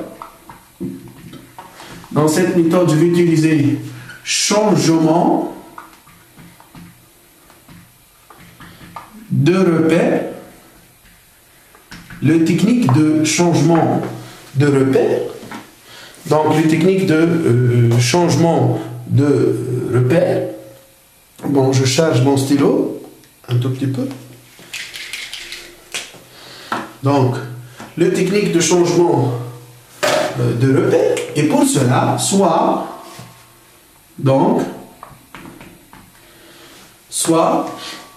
S1: dans cette méthode, je vais utiliser changement de repère, le technique de changement de repère. Donc, les techniques de changement de repère. Bon, je charge mon stylo un tout petit peu. Donc, le technique de changement de repère. Et pour cela, soit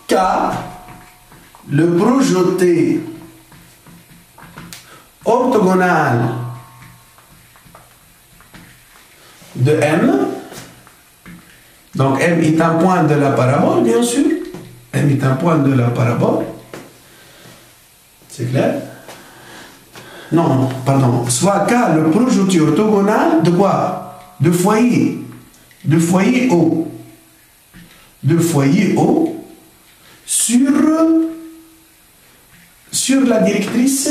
S1: K, le projeté orthogonal de M. Donc M est un point de la parabole, bien sûr. M est un point de la parabole. C'est clair? Non, pardon. Soit K, le projeté orthogonal de quoi? De foyer. De foyer O. De foyer O sur la directrice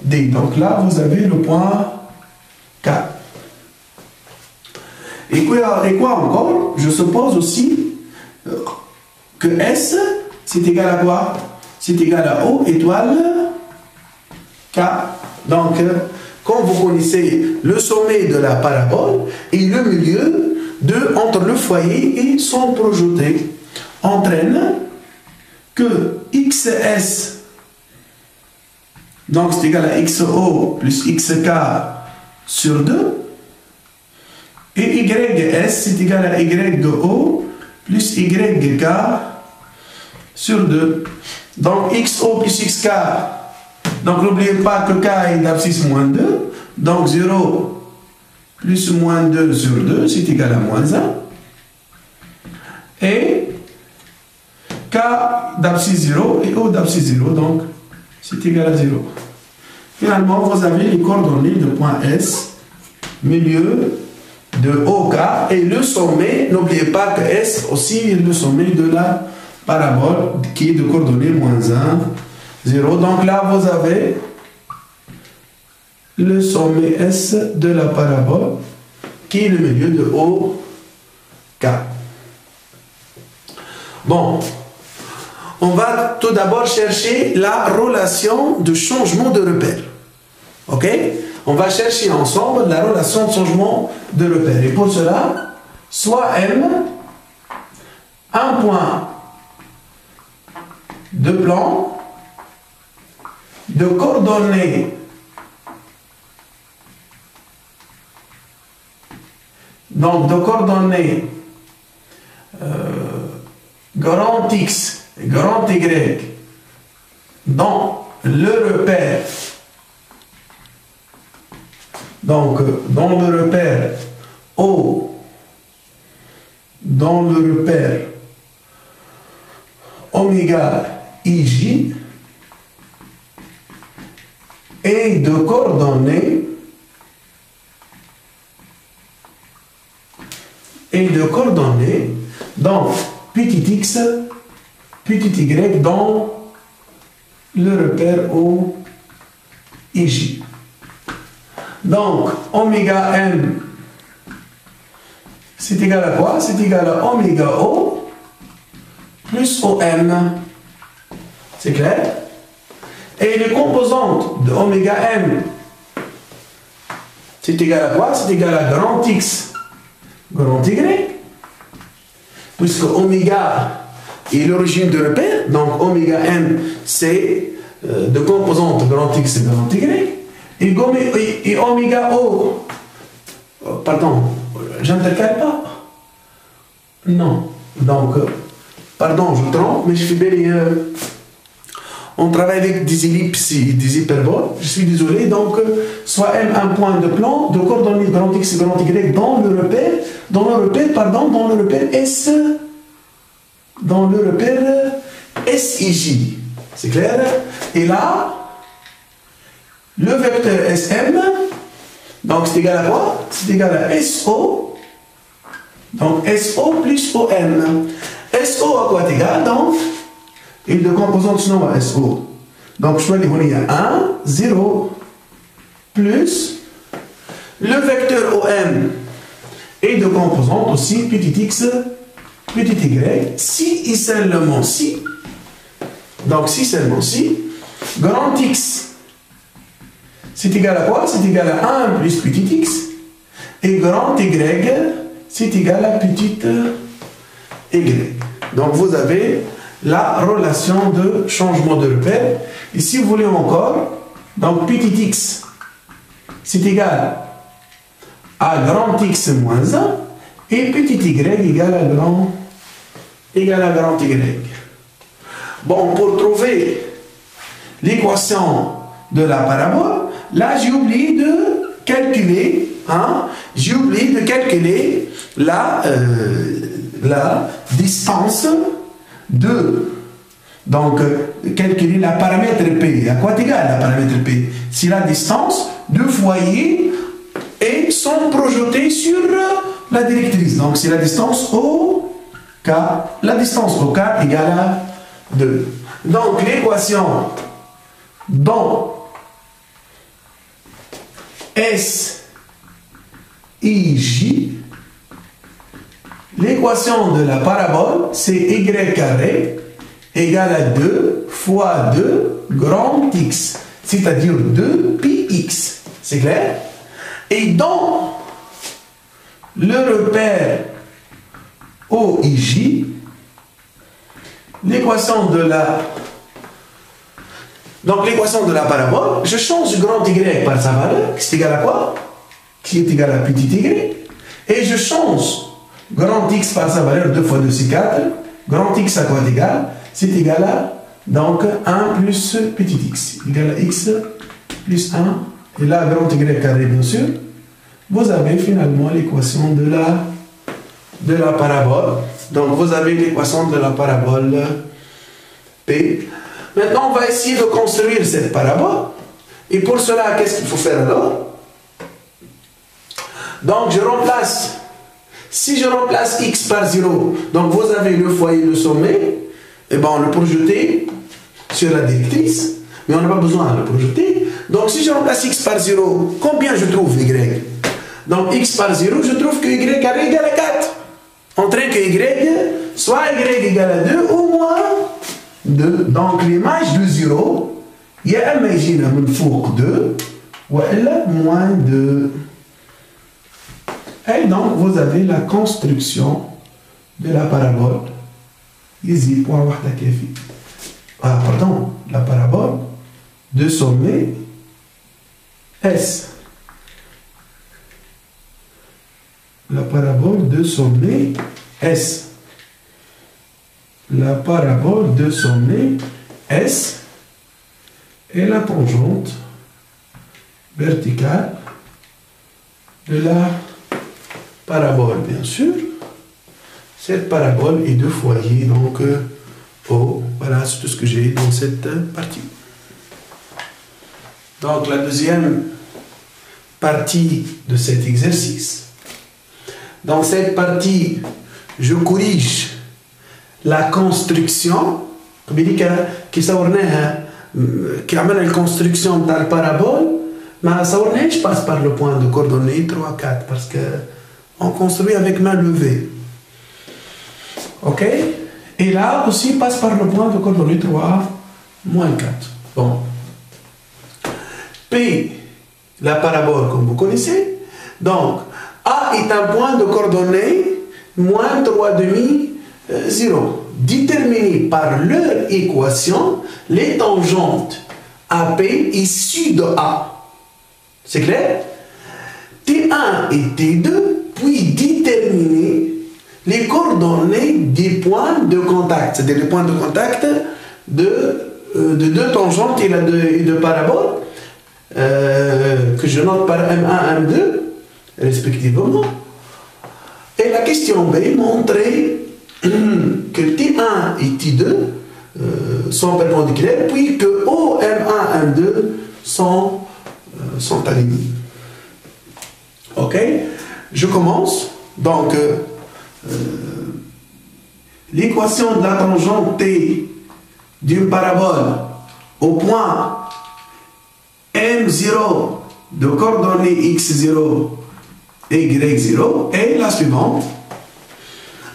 S1: D. Donc là, vous avez le point K. Et quoi encore? Je suppose aussi que S, c'est égal à quoi? C'est égal à O étoile K. Donc, quand vous connaissez le sommet de la parabole et le milieu entre le foyer et son projeté, entraîne que XS, donc c'est égal à XO plus XK sur 2, et YS, c'est égal à YO plus YK sur 2. Donc XO plus XK, donc n'oubliez pas que K est d'abscisse moins 2, donc 0 plus moins 2 sur 2, c'est égal à moins 1. Et K d'abscisse 0 et O d'abscisse 0, donc c'est égal à 0. Finalement, vous avez les coordonnées de point S, milieu de OK, et le sommet, n'oubliez pas que S aussi est le sommet de la parabole qui est de coordonnées moins 1, 0. Donc là, vous avez le sommet S de la parabole qui est le milieu de OK. Bon, on va tout d'abord chercher la relation de changement de repère. OK? On va chercher ensemble la relation de changement de repère. Et pour cela, soit M, un point de plan de coordonnées grand X et grand Y dans le repère, donc dans le repère O, dans le repère oméga IJ, et de coordonnées dans petit x, petit y dans le repère O, IJ. Donc, oméga m, c'est égal à quoi? C'est égal à oméga O plus OM. C'est clair? Et les composantes de oméga m, c'est égal à quoi? C'est égal à grand X, grand Y. Puisque oméga est l'origine de repère, donc oméga m, c'est de composantes grand X et grand Y. Et oméga O, pardon, j'intercale pas. Non, donc, pardon, je trompe, mais je fais bien. On travaille avec des ellipses et des hyperboles. Je suis désolé. Donc, soit M, un point de plan de coordonnées grand X et grand Y dans le repère S, dans le repère SIJ. C'est clair? Et là, le vecteur SM, donc c'est égal à quoi? C'est égal à SO. Donc, SO plus OM. SO à quoi est égal? Donc, et de composante sinon à SO. Donc, je vais dire il y a 1, 0, plus le vecteur OM et de composante aussi petit x, petit y, si et seulement si. Donc, si seulement si, grand X, c'est égal à quoi? C'est égal à 1 plus petit x, et grand Y, c'est égal à petite y. Donc, vous avez la relation de changement de repère. Et si vous voulez encore, donc petit x, c'est égal à grand X moins 1, et petit y égal à grand Y. Bon, pour trouver l'équation de la parabole, là j'ai oublié de calculer, la distance de, donc calculer la paramètre P. À quoi est égal la paramètre P? Si la distance de foyer et sont projetés sur la directrice. Donc c'est la distance OK. La distance OK égale à 2. Donc l'équation dont SIJ, l'équation de la parabole, c'est y carré égale à 2 fois 2 grand X, c'est-à-dire 2 pi x. C'est clair? Et dans le repère OIJ, l'équation de la parabole, je change grand Y par sa valeur, qui est égal à quoi? Qui est égal à petit y, et je change grand X par sa valeur, 2 fois 2 c'est 4, grand X à quoi est égal? C'est égal à, donc, 1 plus petit x, égal à x plus 1, et là, grand Y carré, bien sûr. Vous avez finalement l'équation de la parabole. Donc, vous avez l'équation de la parabole P. Maintenant, on va essayer de construire cette parabole. Et pour cela, qu'est-ce qu'il faut faire alors? Donc, je remplace. Si je remplace x par 0, donc vous avez le foyer, le sommet, et bien on le projette sur la directrice, mais on n'a pas besoin de le projeter. Donc, si je remplace x par 0, combien je trouve y? Donc x par 0, je trouve que y carré égale à 4. Montrez que y, soit y égale à 2 ou moins 2. Donc l'image de 0, il y a imagine من فوق 2 ou moins 2. Et donc vous avez la construction de la parabole. Ici, point pardon, la parabole de sommet S. La parabole de sommet S. La parabole de sommet S est la tangente verticale de la parabole, bien sûr. Cette parabole est de foyer, donc O. Voilà, c'est tout ce que j'ai dans cette partie. Donc la deuxième partie de cet exercice. Dans cette partie, je corrige la construction. Qui s'ornait, qui amène la construction de la parabole, mais ça je passe par le point de coordonnées 3, 4, parce que on construit avec main levée. Ok? Et là aussi passe par le point de coordonnées 3, moins 4. Bon. P, la parabole comme vous connaissez. Donc, A est un point de coordonnées moins 3,5, 0. Déterminé par leur équation les tangentes AP issues de A. C'est clair? T1 et T2, puis déterminer les coordonnées des points de contact, c'est-à-dire les points de contact de deux tangentes et de paraboles, que je note par M1, M2, respectivement. Et la question B montrait que T1 et T2 sont perpendiculaires, puis que O, M1, M2 sont alignés. Ok? Je commence. Donc, l'équation de la tangente T d'une parabole au point M0 de coordonnées X0 et Y0 est la suivante.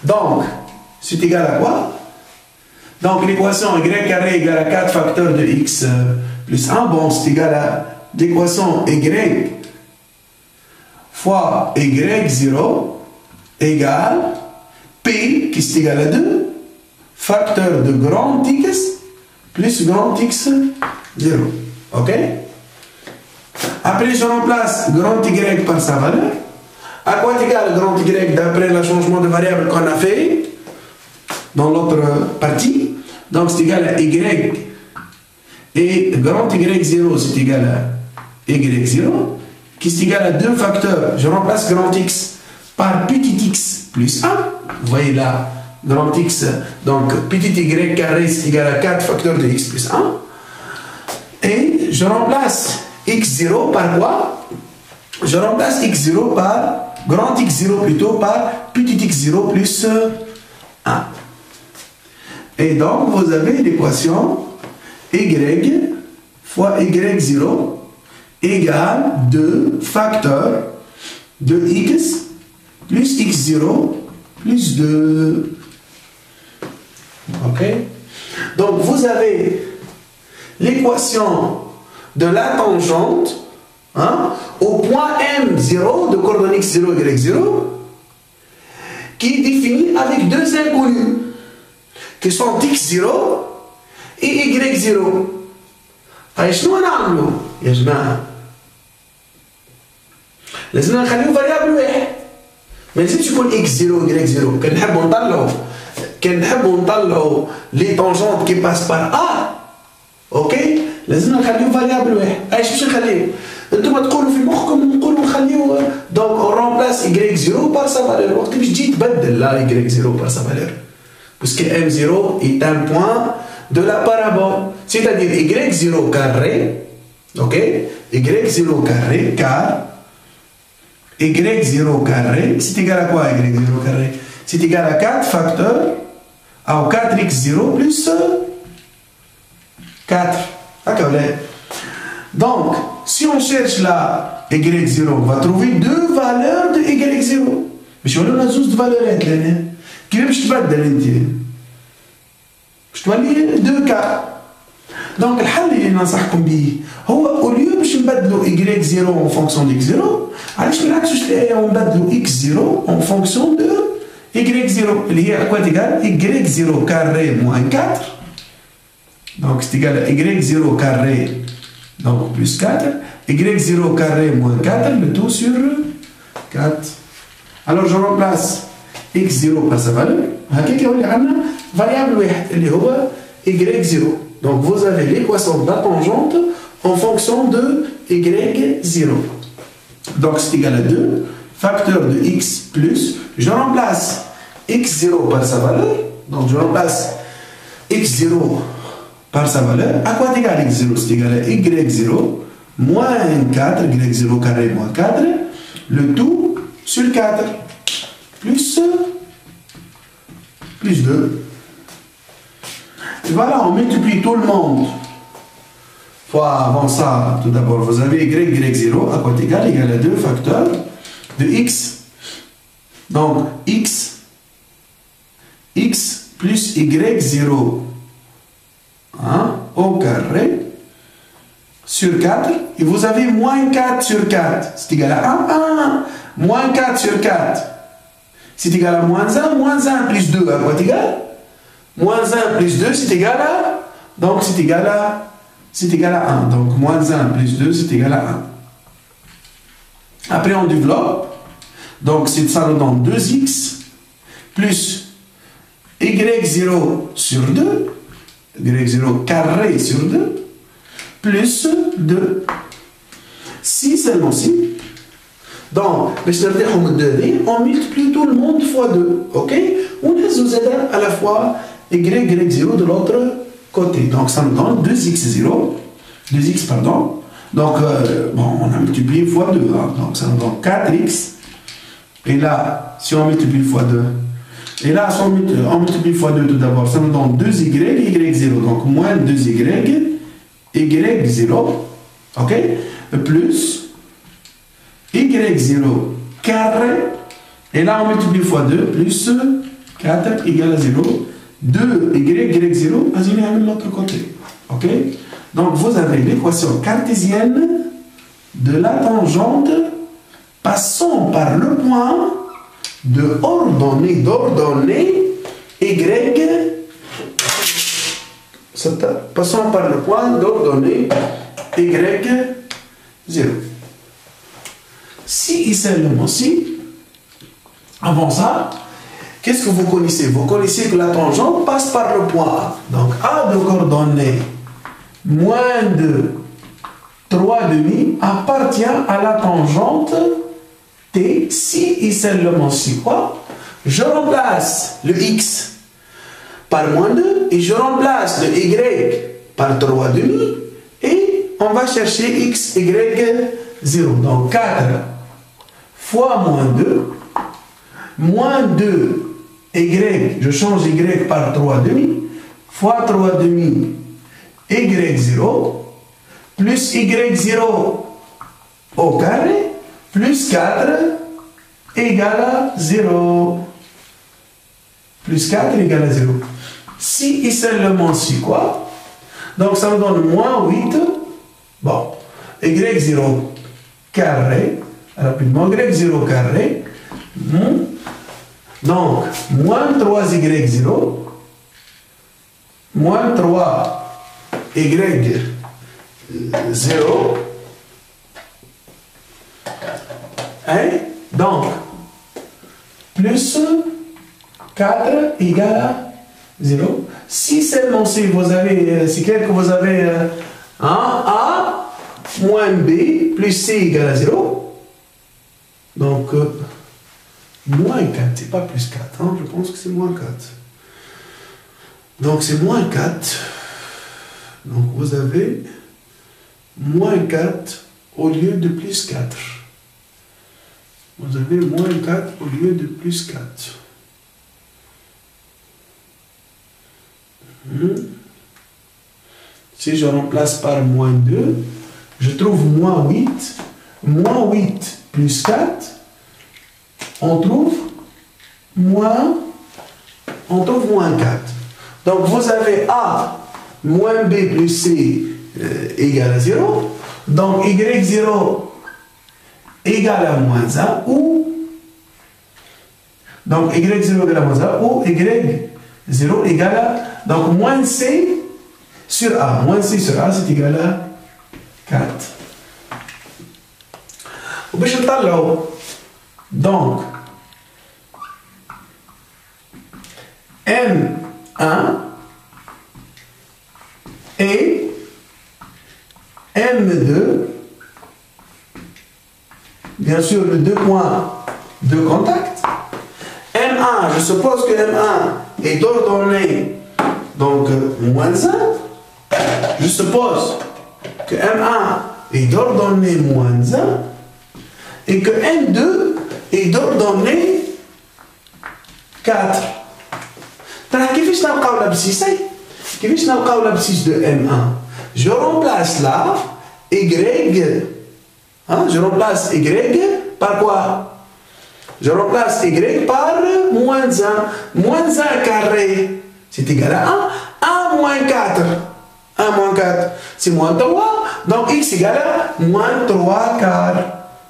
S1: Donc, c'est égal à quoi? Donc, l'équation Y carré égale à 4 facteurs de X plus 1. Bon, c'est égal à l'équation Y fois Y0 égale P, qui est égal à 2, facteur de grand X plus grand X0. Ok? Après, je remplace grand Y par sa valeur. À quoi est égal grand Y d'après le changement de variable qu'on a fait dans l'autre partie? Donc, c'est égal à Y. Et grand Y0, c'est égal à Y0, qui est égal à 2 facteurs. Je remplace grand X par petit x plus 1. Vous voyez là, grand X, donc petit y carré, c'est égal à 4 facteurs de x plus 1. Et je remplace x0 par quoi? Je remplace x0 par grand x0 plutôt par petit x0 plus 1. Et donc, vous avez l'équation y fois y0 égale 2 facteurs de x plus x0 plus 2. Ok? Donc, vous avez l'équation de la tangente au point M0 de coordonnées x0 et y0 qui est définie avec deux inconnus qui sont x0 et y0. طيب شنو نعملوا يا جماعه؟ لازمنا نخليو فاريابل واحد ما لازمش يكون x0 و y0. كنحبوا نطلعوا لي طونجونت كي باس بار ا اوكي لازمنا نخليو فاريابل واحد. ايش باش نخليه؟ انتم تقولوا في مخكم نقولوا نخليو دونك اون رومبلاس y0 بار سا فالور. وقت باش تجي تبدل لا y0 بار سا فالور باسكو m0 est un point de la parabole, c'est-à-dire y0 carré, ok, y0 carré car y0 carré, c'est égal à quoi y0 carré? C'est égal à 4 facteurs à 4x0 plus 4. D'accord. Donc, si on cherche la y0, on va trouver deux valeurs de y0. مش يقولوا زوج فالورات لهنا. كيف باش تبدل انت؟ باش تولي 2 كا. دونك الحل اللي ننصحكم به هو اوليو باش نبدلوا y0 en fonction de x0 علاش ما نعكسوش الايه ونبدلوا x0 en fonction de y0 اللي هي quoi égale y0 carré moins 4. Donc c'est égal à y0 carré donc plus 4 y0 carré moins 4 le tout sur 4. Alors je remplace x0 par sa valeur. هكاك يولي عندنا variable واحد اللي هو y0. Donc vous avez l'équation de la tangente en fonction de y0. Donc c'est égal à 2 facteur de x plus, je remplace x0 par sa valeur. Donc je remplace x0 par sa valeur. À quoi est égal x0? C'est égal à y0 moins 4, y0 carré moins 4, le tout sur 4, plus 2. Et voilà, on multiplie tout le monde. Fois avant ça, tout d'abord, vous avez y0, à quoi est égal à 2 facteurs de x. Donc, x plus y0 hein, au carré sur 4. Et vous avez moins 4 sur 4. C'est égal à 1. Moins 4 sur 4. C'est égal à moins 1 plus 2. À quoi est égal? Moins 1 plus 2, c'est égal à... Donc, c'est égal à 1. Donc, moins 1 plus 2, c'est égal à 1. Après, on développe. Donc, ça nous donne 2x plus y0 sur 2, y0 carré sur 2, plus 2. Si seulement si. Donc, on multiplie tout le monde fois 2. Ok? On a à la fois y0 de l'autre côté. Donc, ça nous donne 2x pardon. Donc, bon, on a multiplié fois 2. Hein. Donc, ça nous donne 4x. Et là, si on multiplie fois 2, et là, si on multiplie fois 2 tout d'abord, ça nous donne 2y, y0. Donc, moins 2y, y0. Ok? Plus y0 carré. Et là, on multiplie fois 2, plus 4 égale à 0. 2y, y0, vas-y, de l'autre côté. Ok? Donc, vous avez l'équation cartésienne de la tangente passant par le point d'ordonnée y. Passant par le point d'ordonnée y0. Si et seulement si, avant ça, qu'est-ce que vous connaissez? Vous connaissez que la tangente passe par le point A. Donc A de coordonnées moins de 3,5 appartient à la tangente T si et seulement si quoi? Je remplace le x par moins 2 et je remplace le y par 3,5 et on va chercher x, y, 0. Donc 4 fois moins 2 y, je change y par 3,5 fois 3,5 y0 plus y0 au carré plus 4 égale à 0. Plus 4 égale à 0. Si et seulement si quoi? Donc ça nous donne moins 8. Bon, y0 carré, rapidement, y0 carré. Donc, moins 3y0, moins 3y0, hein? Donc, plus 4 égale à 0. Si seulement si vous avez, c'est clair que vous avez A moins B plus C égale à 0. Donc, moins 4, c'est pas plus 4, hein? Je pense que c'est moins 4. Donc c'est moins 4. Donc vous avez moins 4 au lieu de plus 4. Vous avez moins 4 au lieu de plus 4. Si je remplace par moins 2, je trouve moins 8. Moins 8 plus 4, on trouve moins 4. Donc vous avez A moins B plus C égale à 0. Donc Y0 égale à moins 1 ou donc Y0 égale à moins 1 ou Y0 égale à donc moins C sur A. Moins C sur A c'est égal à 4. وباش نطلعوا donc M1 et M2, bien sûr les deux points de contact. M1, je suppose que M1 est ordonné donc moins 1. Je suppose que M1 est d'ordonnée moins 1 et que M2 est d'ordonnée 4. كيفاش نلقاو l'abscisse كيفاش نلقاو l'abscisse de M1? Je remplace là Y. Je remplace Y par quoi? Je remplace Y par moins 1. Moins 1 carré, c'est égal à 1. 1 moins 4. 1 moins 4, c'est moins 3. Donc X égale à moins 3 quarts.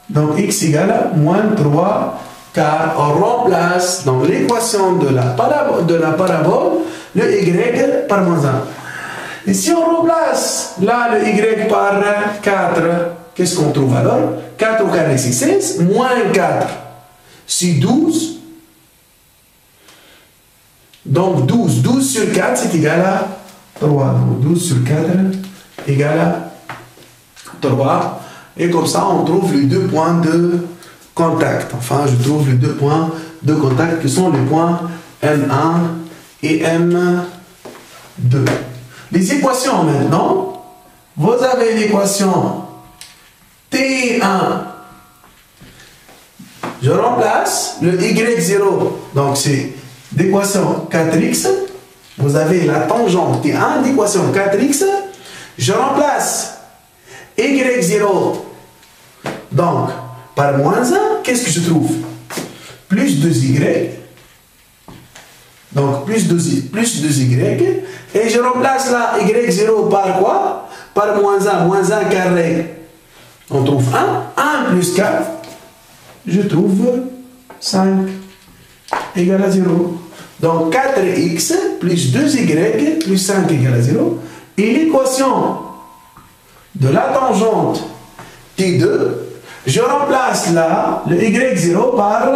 S1: Donc X égale à moins 3 quarts. On remplace dans l'équation de la parabole le Y par moins 1. Et si on remplace là le Y par 4, qu'est-ce qu'on trouve alors? 4 au carré c'est 16, moins 4 c'est 12. Donc 12 sur 4 c'est égal à 3. Donc 12 sur 4 égale à 3. Et comme ça on trouve les deux points de contact. Enfin je trouve les deux points de contact qui sont les points M1 et M2. Les équations maintenant, vous avez l'équation T1. Je remplace le Y0, donc c'est l'équation 4x. Vous avez la tangente T1 d'équation 4x. Je remplace Y0 donc par moins 1. Qu'est-ce que je trouve? Plus 2y. Donc plus 2y. Et je remplace là y0 par quoi? Par moins 1 carré. On trouve 1. 1 plus 4. Je trouve 5 égale à 0. Donc 4x plus 2y plus 5 égale à 0. Et l'équation de la tangente T2, je remplace là le y0 par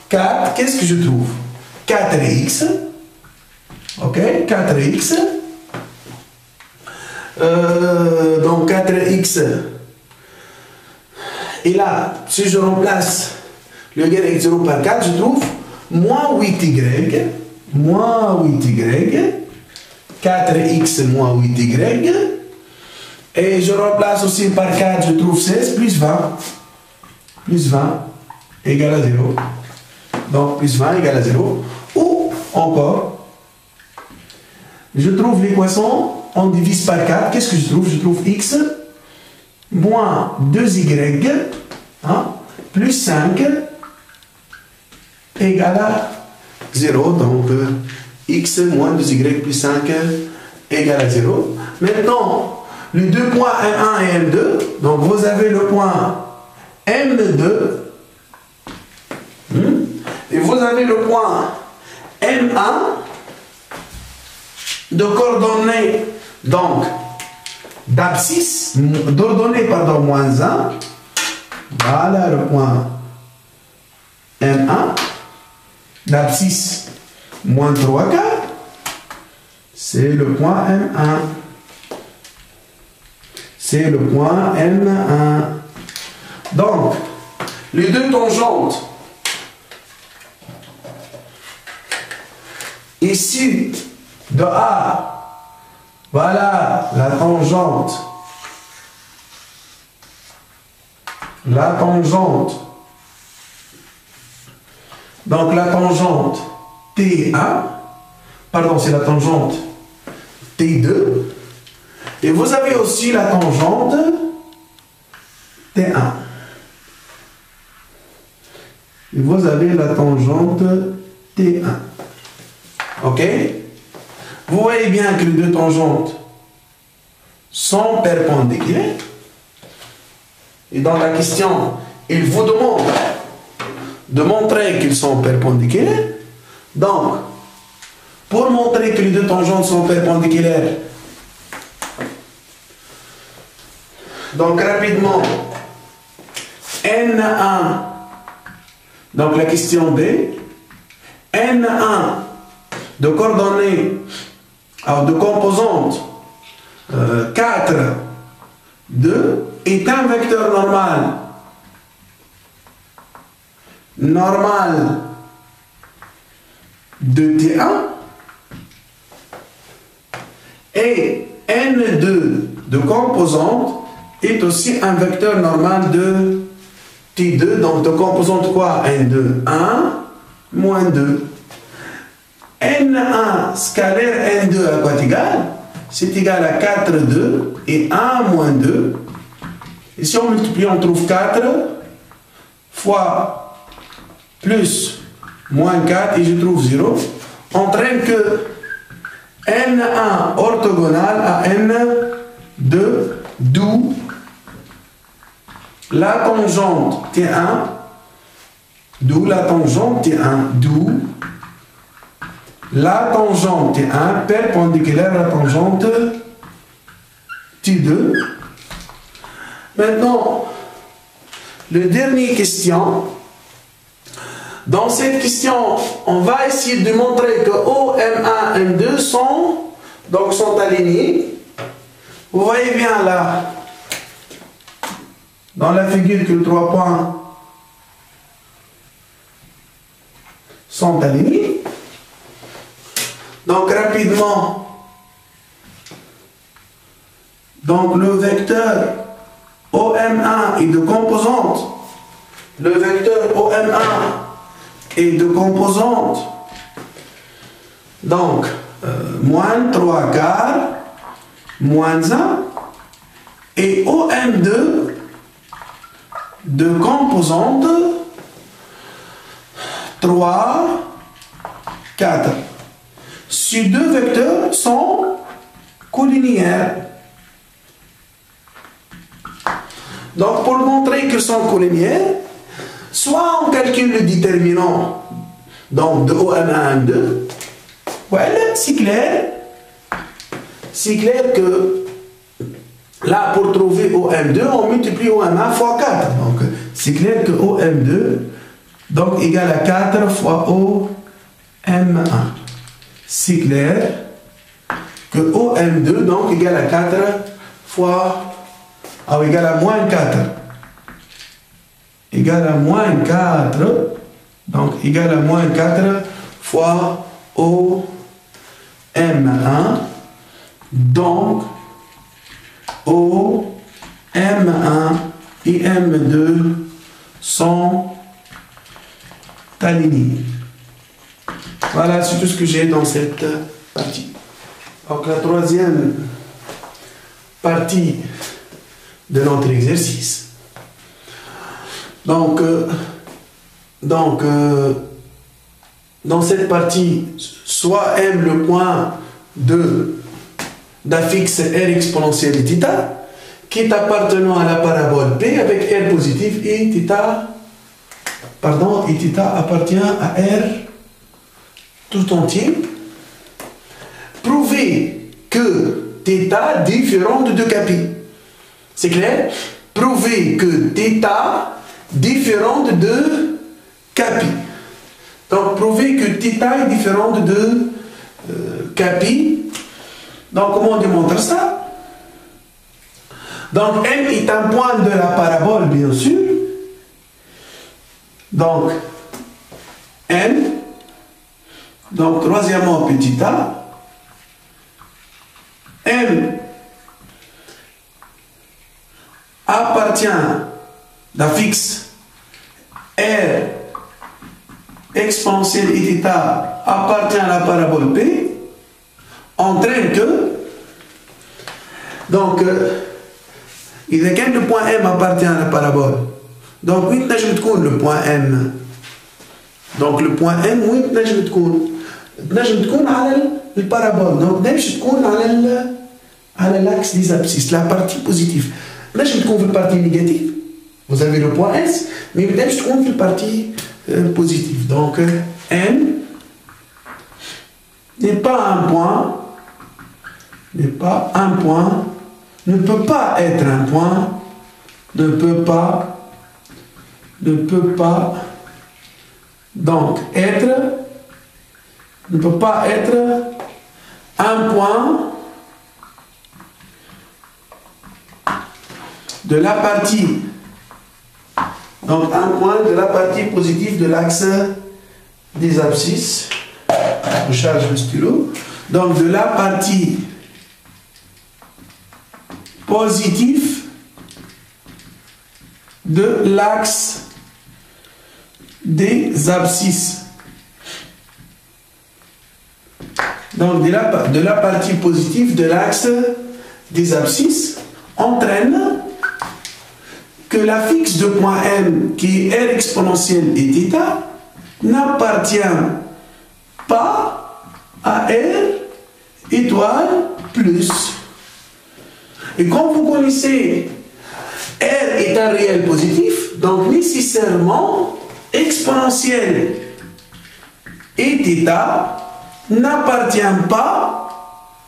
S1: 4. Qu'est-ce que je trouve? 4x. Ok, 4x. Donc 4x. Et là, si je remplace le y0 par 4, je trouve moins 8y. Moins 8y. 4x moins 8y. Et je remplace aussi par 4, je trouve 16 plus 20. Plus 20 égale à 0. Donc plus 20 égale à 0. Ou encore, je trouve l'équation, on divise par 4. Qu'est-ce que je trouve? Je trouve x moins 2y plus 5 égale à 0. Donc x moins 2y plus 5 égale à 0. Maintenant, les deux points M1 et M2, donc vous avez le point M2 et vous avez le point M1 de coordonnées donc d'abscisse, d'ordonnée pardon moins 1. Voilà le point M1 d'abscisse moins 3 quarts. C'est le point M1. C'est le point M1. Donc, les deux tangentes ici de A, voilà la tangente. La tangente. Donc la tangente T1, pardon, c'est la tangente T2. Et vous avez aussi la tangente T1. Et vous avez la tangente T1. Ok? Vous voyez bien que les deux tangentes sont perpendiculaires. Et dans la question, il vous demande de montrer qu'ils sont perpendiculaires. Donc, pour montrer que les deux tangentes sont perpendiculaires, donc rapidement, N1, donc la question B, N1 de coordonnées, de composantes 4, 2 est un vecteur normal. Normal de T1 et N2 de composante est aussi un vecteur normal de T2, donc de composante quoi? N2, 1, moins 2. N1 scalaire N2 à quoi égal? C'est égal à 4, 2 et 1 moins 2. Et si on multiplie, on trouve 4 fois plus moins 4 et je trouve 0, entraîne que N1 orthogonal à N2, d'où la tangente T1, d'où la tangente T1 perpendiculaire à la tangente T2. Maintenant, la dernière question. Dans cette question, on va essayer de montrer que OM1 et M2 sont alignés. Vous voyez bien là, dans la figure, que les 3 points sont alignés. Donc rapidement, donc le vecteur OM1 est de composante. Le vecteur OM1 est de composante. Donc, moins 3 quarts, moins 1. Et OM2 de composante 3, 4. Ces deux vecteurs sont collinéaires. Donc, pour montrer qu'ils sont collinéaires, soit on calcule le déterminant donc de OM1 M2, voilà, c'est clair. C'est clair que là, pour trouver OM2, on multiplie OM1 fois 4. Donc, c'est clair que OM2 donc égale à 4 fois OM1. C'est clair que OM2 donc égale à 4 fois égale à moins 4. Égale à moins 4. Donc égale à moins 4 fois OM1. Donc OM1 et M2 sont alignés. Voilà, c'est tout ce que j'ai dans cette partie. Donc la troisième partie de notre exercice. Donc dans cette partie, soit M le point d'affixe R exponentielle θ, qui est appartenant à la parabole P avec R positif et θ appartient à R tout entier. Prouver que θ différente de Kpi. C'est clair? Prouver que θ différente de Kpi. Donc, prouver que θ est différente de Kpi. Donc, comment on démontre ça? Donc, M est un point de la parabole, bien sûr. Donc, M. Donc, troisièmement, petit a. M appartient d'affixe R exponentielle et θ appartient à la parabole P, entraîne que donc إذا كان le point M appartient à la parabole donc وين تنجم تكون le point M donc le point M وين تنجم تكون على البارابول donc تنجم تكون على l'axe des abscisses la partie positive تنجم تكون في البارتي négative vous avez le point S mais تنجم تكون في البارتي positive donc M n'est pas un point ne peut pas être un point ne peut pas donc ne peut pas être un point de la partie donc un point de la partie positive de l'axe des abscisses. Je charge le stylo. Donc de la partie positive de l'axe des abscisses. Donc de la partie positive de l'axe des abscisses entraîne que la fixe de point M qui est R exponentielle et θ n'appartient pas à R étoile plus. Et quand vous connaissez R est un réel positif, donc nécessairement exponentielle et θ n'appartient pas,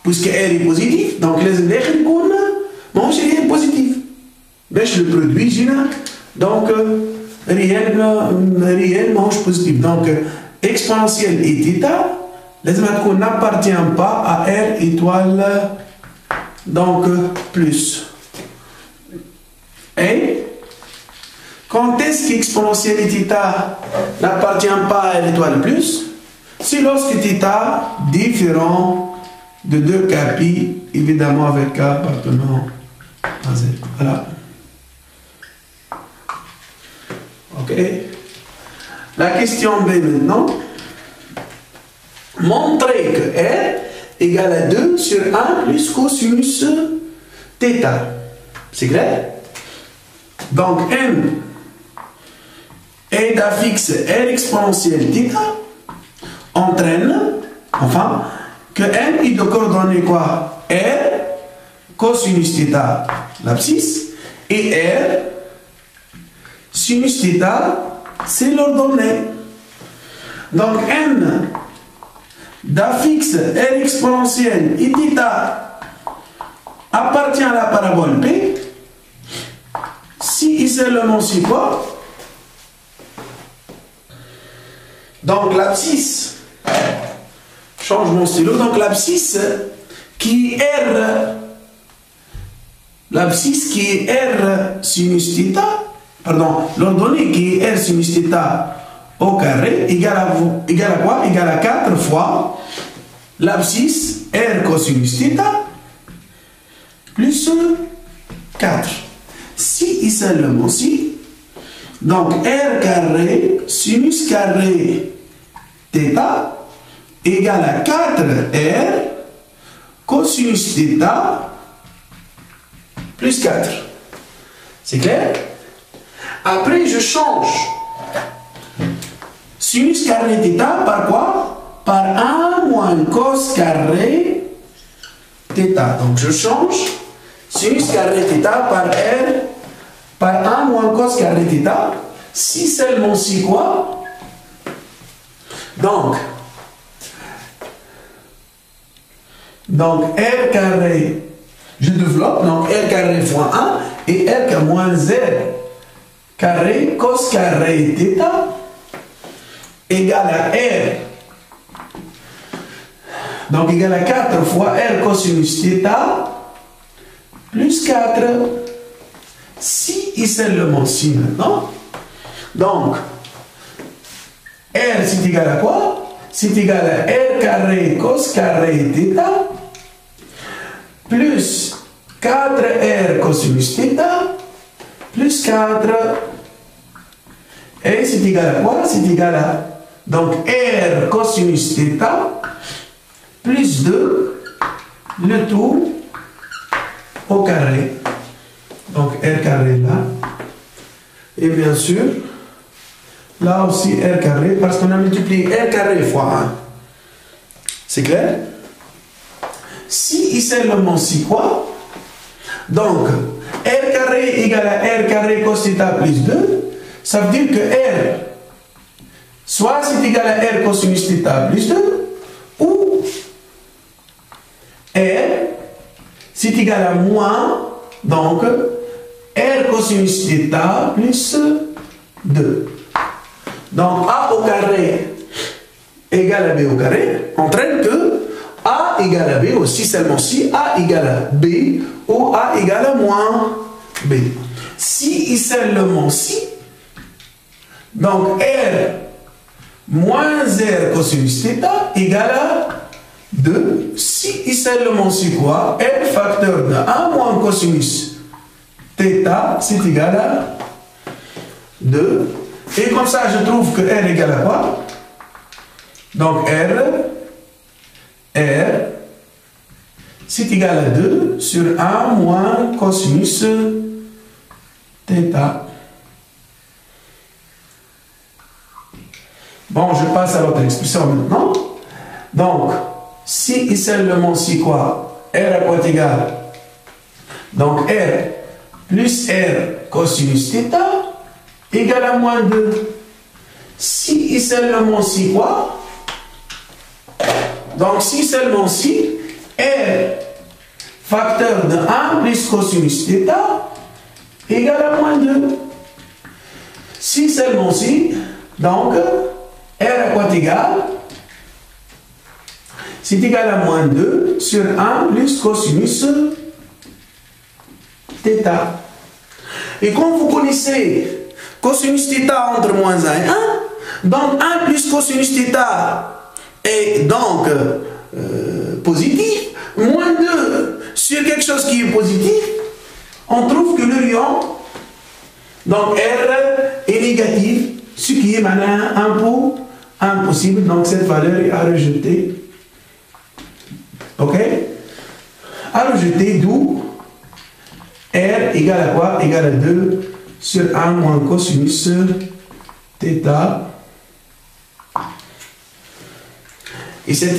S1: puisque R est positif, donc les éléments qu'on a, réel positif. باش le produit جينا donc réel mange positif donc exponentielle et θ لازم تكون n'appartient pas à R étoile donc plus. Et quand est-ce qu'exponentielle et θ n'appartient pas à R étoile plus? C'est lorsque θ différent de 2 capi évidemment avec K appartenant à Z. Voilà. Ok. La question B maintenant. Montrer que R égale à 2 sur 1 plus cosinus θ. C'est clair? Donc M est d'un fixe R exponentielle θ entraîne, enfin, que M est de coordonnées quoi? R cosinus θ l'abscisse et R sinus θ, c'est l'ordonnée. Donc M d'un fixe R exponentielle et θ appartient à la parabole P si et seulement si quoi? Donc l'abscisse, change mon stylo, donc l'abscisse qui est R sinus θ, pardon, l'ordonnée qui est R sinus θ au carré égale à quoi? Égale à 4 fois l'abscisse R cosinus θ plus 4. Si et seulement si, donc R carré sinus carré θ égale à 4R cosinus θ plus 4. C'est clair? Après, je change sinus carré θ par quoi? Par 1 moins cos carré θ. Donc, je change sinus carré θ par R par 1 moins cos carré θ. Si seulement si quoi? Donc R carré, je développe, donc R carré fois 1 et R carré moins Z carré cos carré θ égale à R, donc égale à 4 fois R cosinus θ plus 4, si et seulement si maintenant. Donc R c'est égal à quoi? C'est égal à R carré cos carré θ plus 4R cosinus θ plus 4. Et c'est égal à quoi? C'est égal à donc R cosinus θ plus 2 le tout au carré. Donc R carré là. Et bien sûr, là aussi R carré, parce qu'on a multiplié R carré fois 1. C'est clair? Si c'est l'élément si quoi? Donc, R carré égale à R carré cos θ plus 2, ça veut dire que R, soit c'est égal à R cosinus θ plus 2, ou R, c'est égal à moins, donc, R cosinus θ plus 2. Donc, A au carré égale à B au carré entraîne que A égale à B aussi seulement si A égale à B ou A égale à moins B. Si seulement si, donc R moins R cosinus θ égale à 2. Si seulement si quoi? R facteur de 1 moins cosinus θ, c'est égal à 2. Et comme ça, je trouve que R égale à quoi? Donc R, c'est égal à 2 sur 1 moins cosinus θ. Bon, je passe à l'autre expression maintenant. Donc, si seulement si quoi? R à quoi égal? Donc R plus R cosinus θ égale à moins 2. Si seulement si quoi? Donc si seulement si R facteur de 1 plus cosinus θ égale à moins 2. Si seulement si, donc R à quoi égal? C'est égal à moins 2 sur 1 plus cosinus θ. Et comme vous connaissez cosinus θ entre moins 1 et 1, donc 1 plus cosinus θ est donc positif, moins 2 sur quelque chose qui est positif, on trouve que le rayon, donc R est négatif, ce qui est maintenant impossible, donc cette valeur est à rejeter. Ok? À rejeter, d'où R égale à quoi? Égale à 2 sur 1 moins cosinus θ. Et cette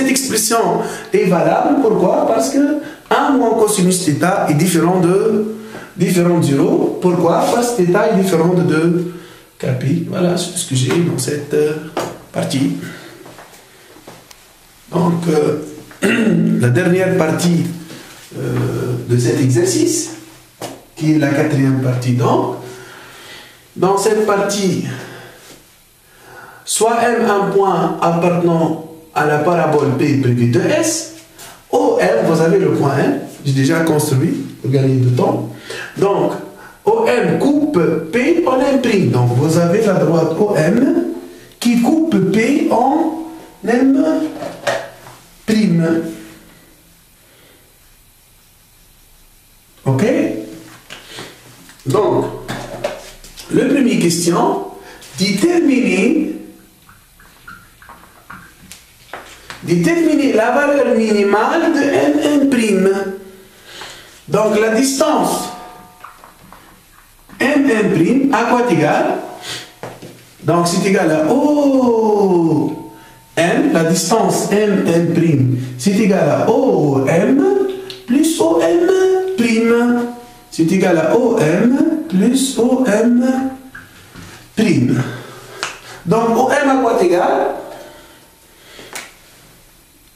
S1: expression est valable, pourquoi? Parce que 1 moins cosinus θ est différent de 0. Pourquoi? Parce que θ est différent de 2 capi. Voilà ce que j'ai dans cette partie. Donc, la dernière partie de cet exercice, qui est la quatrième partie, donc, dans cette partie, soit M un point appartenant à la parabole P prévue de S, OM, vous avez le point M, j'ai déjà construit pour gagner du temps. Donc, OM coupe P en M'. Donc, vous avez la droite OM qui coupe P en M'. Ok? Donc, la première question, déterminer la valeur minimale de M'. Donc, la distance M', à quoi égal? Donc, c'est égal à O. M, la distance M', c'est égal à OM plus OM'. C'est égal à OM plus OM'. Donc, OM à quoi égal?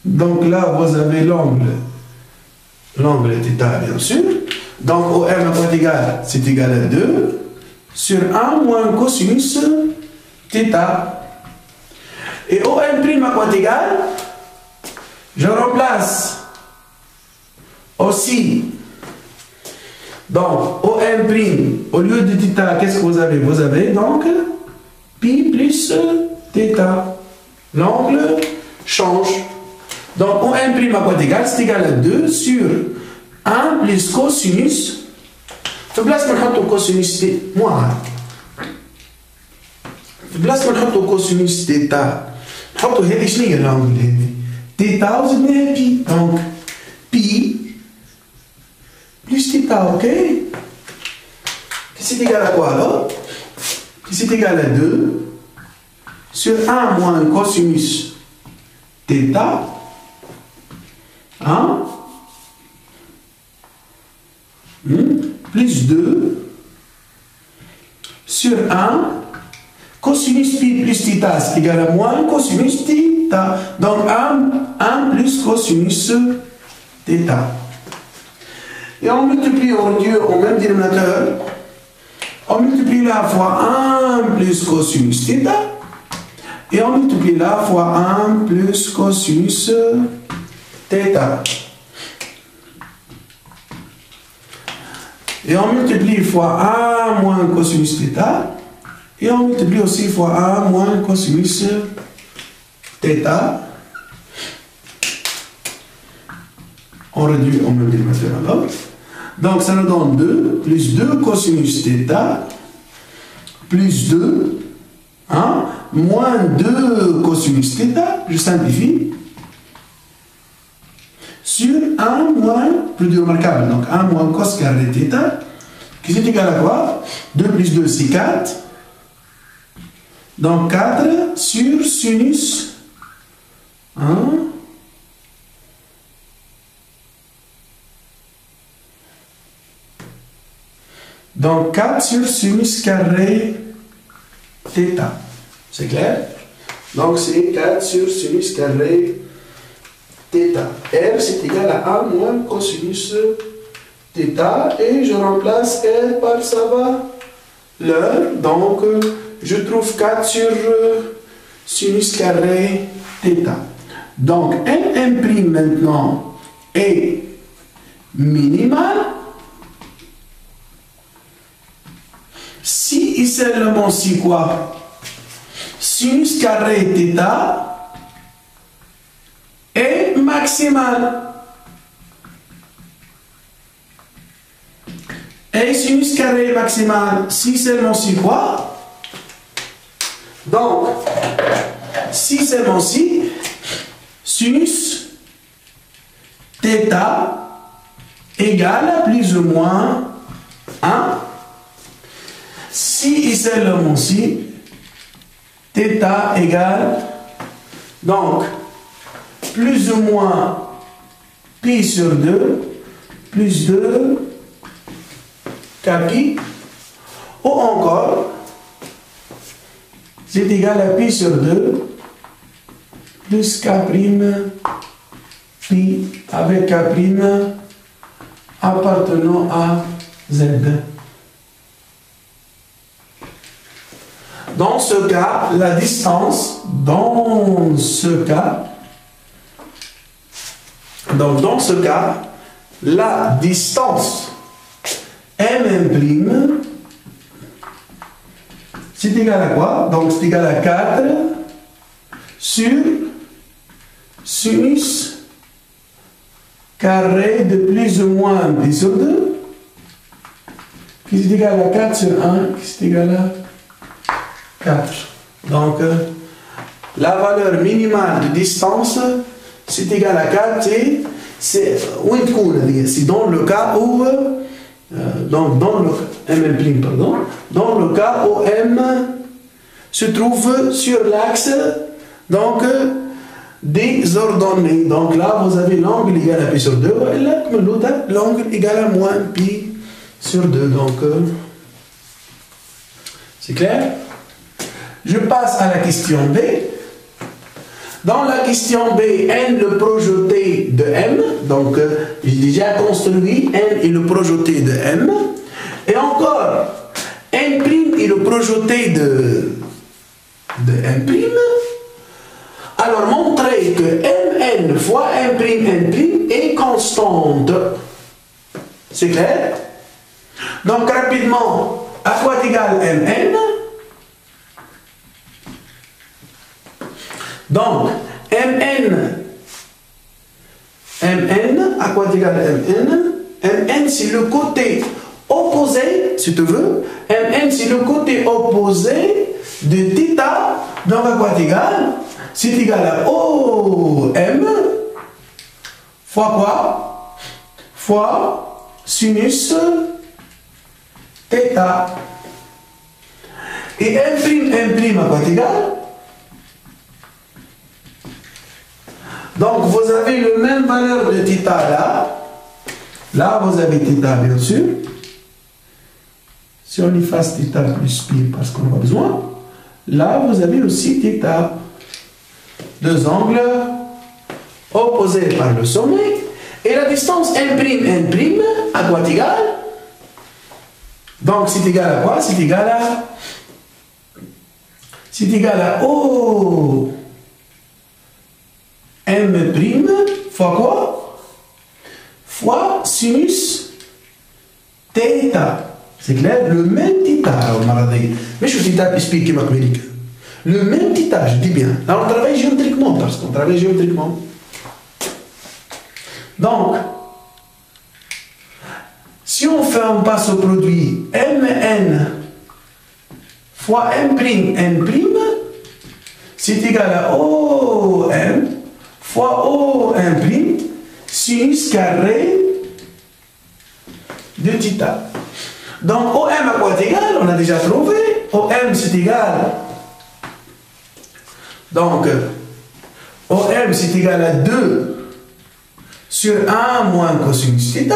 S1: Donc là, vous avez l'angle θ, bien sûr. Donc, OM à quoi égal? C'est égal à 2 sur 1 moins cosinus θ. Et OM' à quoi égal? Je remplace aussi. Donc, OM', au lieu de θ, qu'est-ce que vous avez? Vous avez donc pi plus θ. L'angle change. Donc, OM' à quoi égal? C'est égal à 2 sur 1 plus cosinus. في بلاص ما نحطوا cosinus moins. في بلاص ما نحطوا cosinus θ. نحطوا هذه شنو هي الانجل هذه؟ θ وزدناها بي. دونك بي plus θ, ok? Qui c'est égal à quoi alors? Qui c'est égal à 2 sur 1 moins cosinus θ, hein? Plus 2 sur 1 cosinus pi plus θ, c'est égal à moins cosinus θ. Donc 1 plus cosinus θ. Et on multiplie, on réduit au même dénominateur. On multiplie là fois 1 plus cosinus θ. Et on multiplie là fois 1 plus cosinus θ. Et on multiplie fois 1 moins cosinus θ. Et on multiplie aussi fois 1 moins cosinus θ. On réduit au même dénominateur alors. Donc ça nous donne 2 plus 2 cosinus θ plus 2 hein, moins 2 cosinus θ, je simplifie, sur 1 moins, plus de remarquable, donc 1 moins cos carré θ, qui est égal à quoi? 2 plus 2 c'est 4, donc 4 sur sinus 1, donc 4 sur sinus carré θ. C'est clair? Donc c'est 4 sur sinus carré θ. R c'est égal à 1 moins cosinus θ. Et je remplace R par sa valeur. Donc je trouve 4 sur sinus carré θ. Donc N' maintenant est minimal si et seulement si quoi? Sinus carré θ est maximal. Et sinus carré maximal si seulement si quoi? Donc, si seulement si sinus θ égale à plus ou moins 1. Si et seulement si θ égale donc plus ou moins pi sur 2 plus 2 kpi ou encore c'est égal à pi sur 2 plus k prime pi avec k prime appartenant à z. Dans ce cas, la distance, dans ce cas, la distance M', c'est égal à quoi? Donc c'est égal à 4 sur sinus carré de plus ou moins pi sur 2, qui est égal à 4 sur 1, qui est égal à 4. Donc, la valeur minimale de distance, c'est égal à 4, c'est dans le cas où, donc dans le cas où M se trouve sur l'axe, donc, désordonné. Donc là, vous avez l'angle égal à pi sur 2, et là, l'angle égal à moins pi sur 2. Donc, c'est clair? Je passe à la question B. Dans la question B, N le projeté de M. Donc, j'ai déjà construit N est le projeté de M. Et encore, N' est le projeté de M'. Alors, montrez que Mn fois N' est constante. C'est clair? Donc, rapidement, à quoi est égal Mn? Donc, Mn, à quoi est égal Mn? Mn, c'est le côté opposé, si tu veux. Mn, c'est le côté opposé de θ. Donc, à quoi est égal? C'est égal à OM fois quoi? Fois sinus θ. Et M' à quoi égal? Donc vous avez la même valeur de θ là. Là vous avez θ bien sûr. Si on efface θ plus pi parce qu'on en a besoin, là vous avez aussi θ. Deux angles opposés par le sommet. Et la distance N', à quoi égal? Donc c'est égal à quoi? C'est égal à O M' fois quoi? Fois sinus θ. C'est clair? Le même θ. Mais je suis θ expliqué ma communique. Le même θ, je dis bien. Alors on travaille géométriquement, parce qu'on travaille géométriquement. Donc, si on passe au produit Mn fois M'N', c'est égal à OM fois OM' sinus carré de θ. Donc, OM à quoi est égal? On a déjà trouvé. OM c'est égal. Donc, OM c'est égal à 2 sur 1 moins cosinus θ.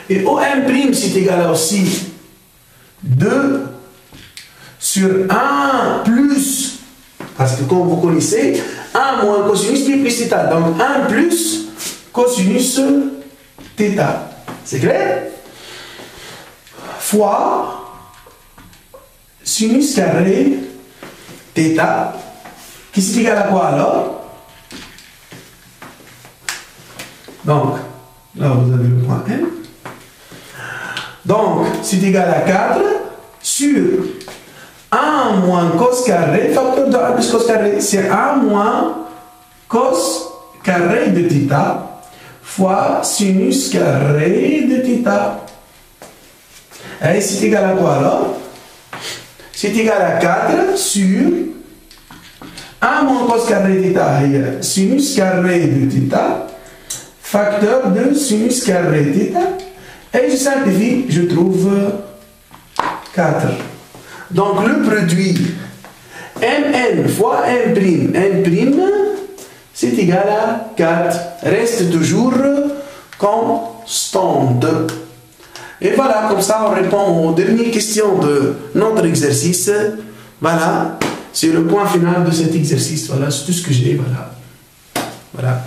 S1: Et OM' c'est égal à aussi 2 sur 1 plus, parce que comme vous connaissez, 1 moins cosinus pi plus θ. Donc 1 plus cosinus θ. C'est clair? Fois sinus carré θ, qui c'est égal à quoi alors? Donc, là vous avez le point M. Donc, c'est égal à 4 sur 1 moins cos carré, facteur de 1 plus cos carré, c'est 1 moins cos carré de θ fois sinus carré de θ. Et c'est égal à quoi alors? C'est égal à 4 sur 1 moins cos carré de θ, sinus carré de θ, facteur de sinus carré de θ. Et je simplifie, je trouve 4. Donc le produit Mn fois M'N', c'est égal à 4. Reste toujours constante. Et voilà, comme ça on répond aux dernières questions de notre exercice. Voilà, c'est le point final de cet exercice. Voilà, c'est tout ce que j'ai. Voilà.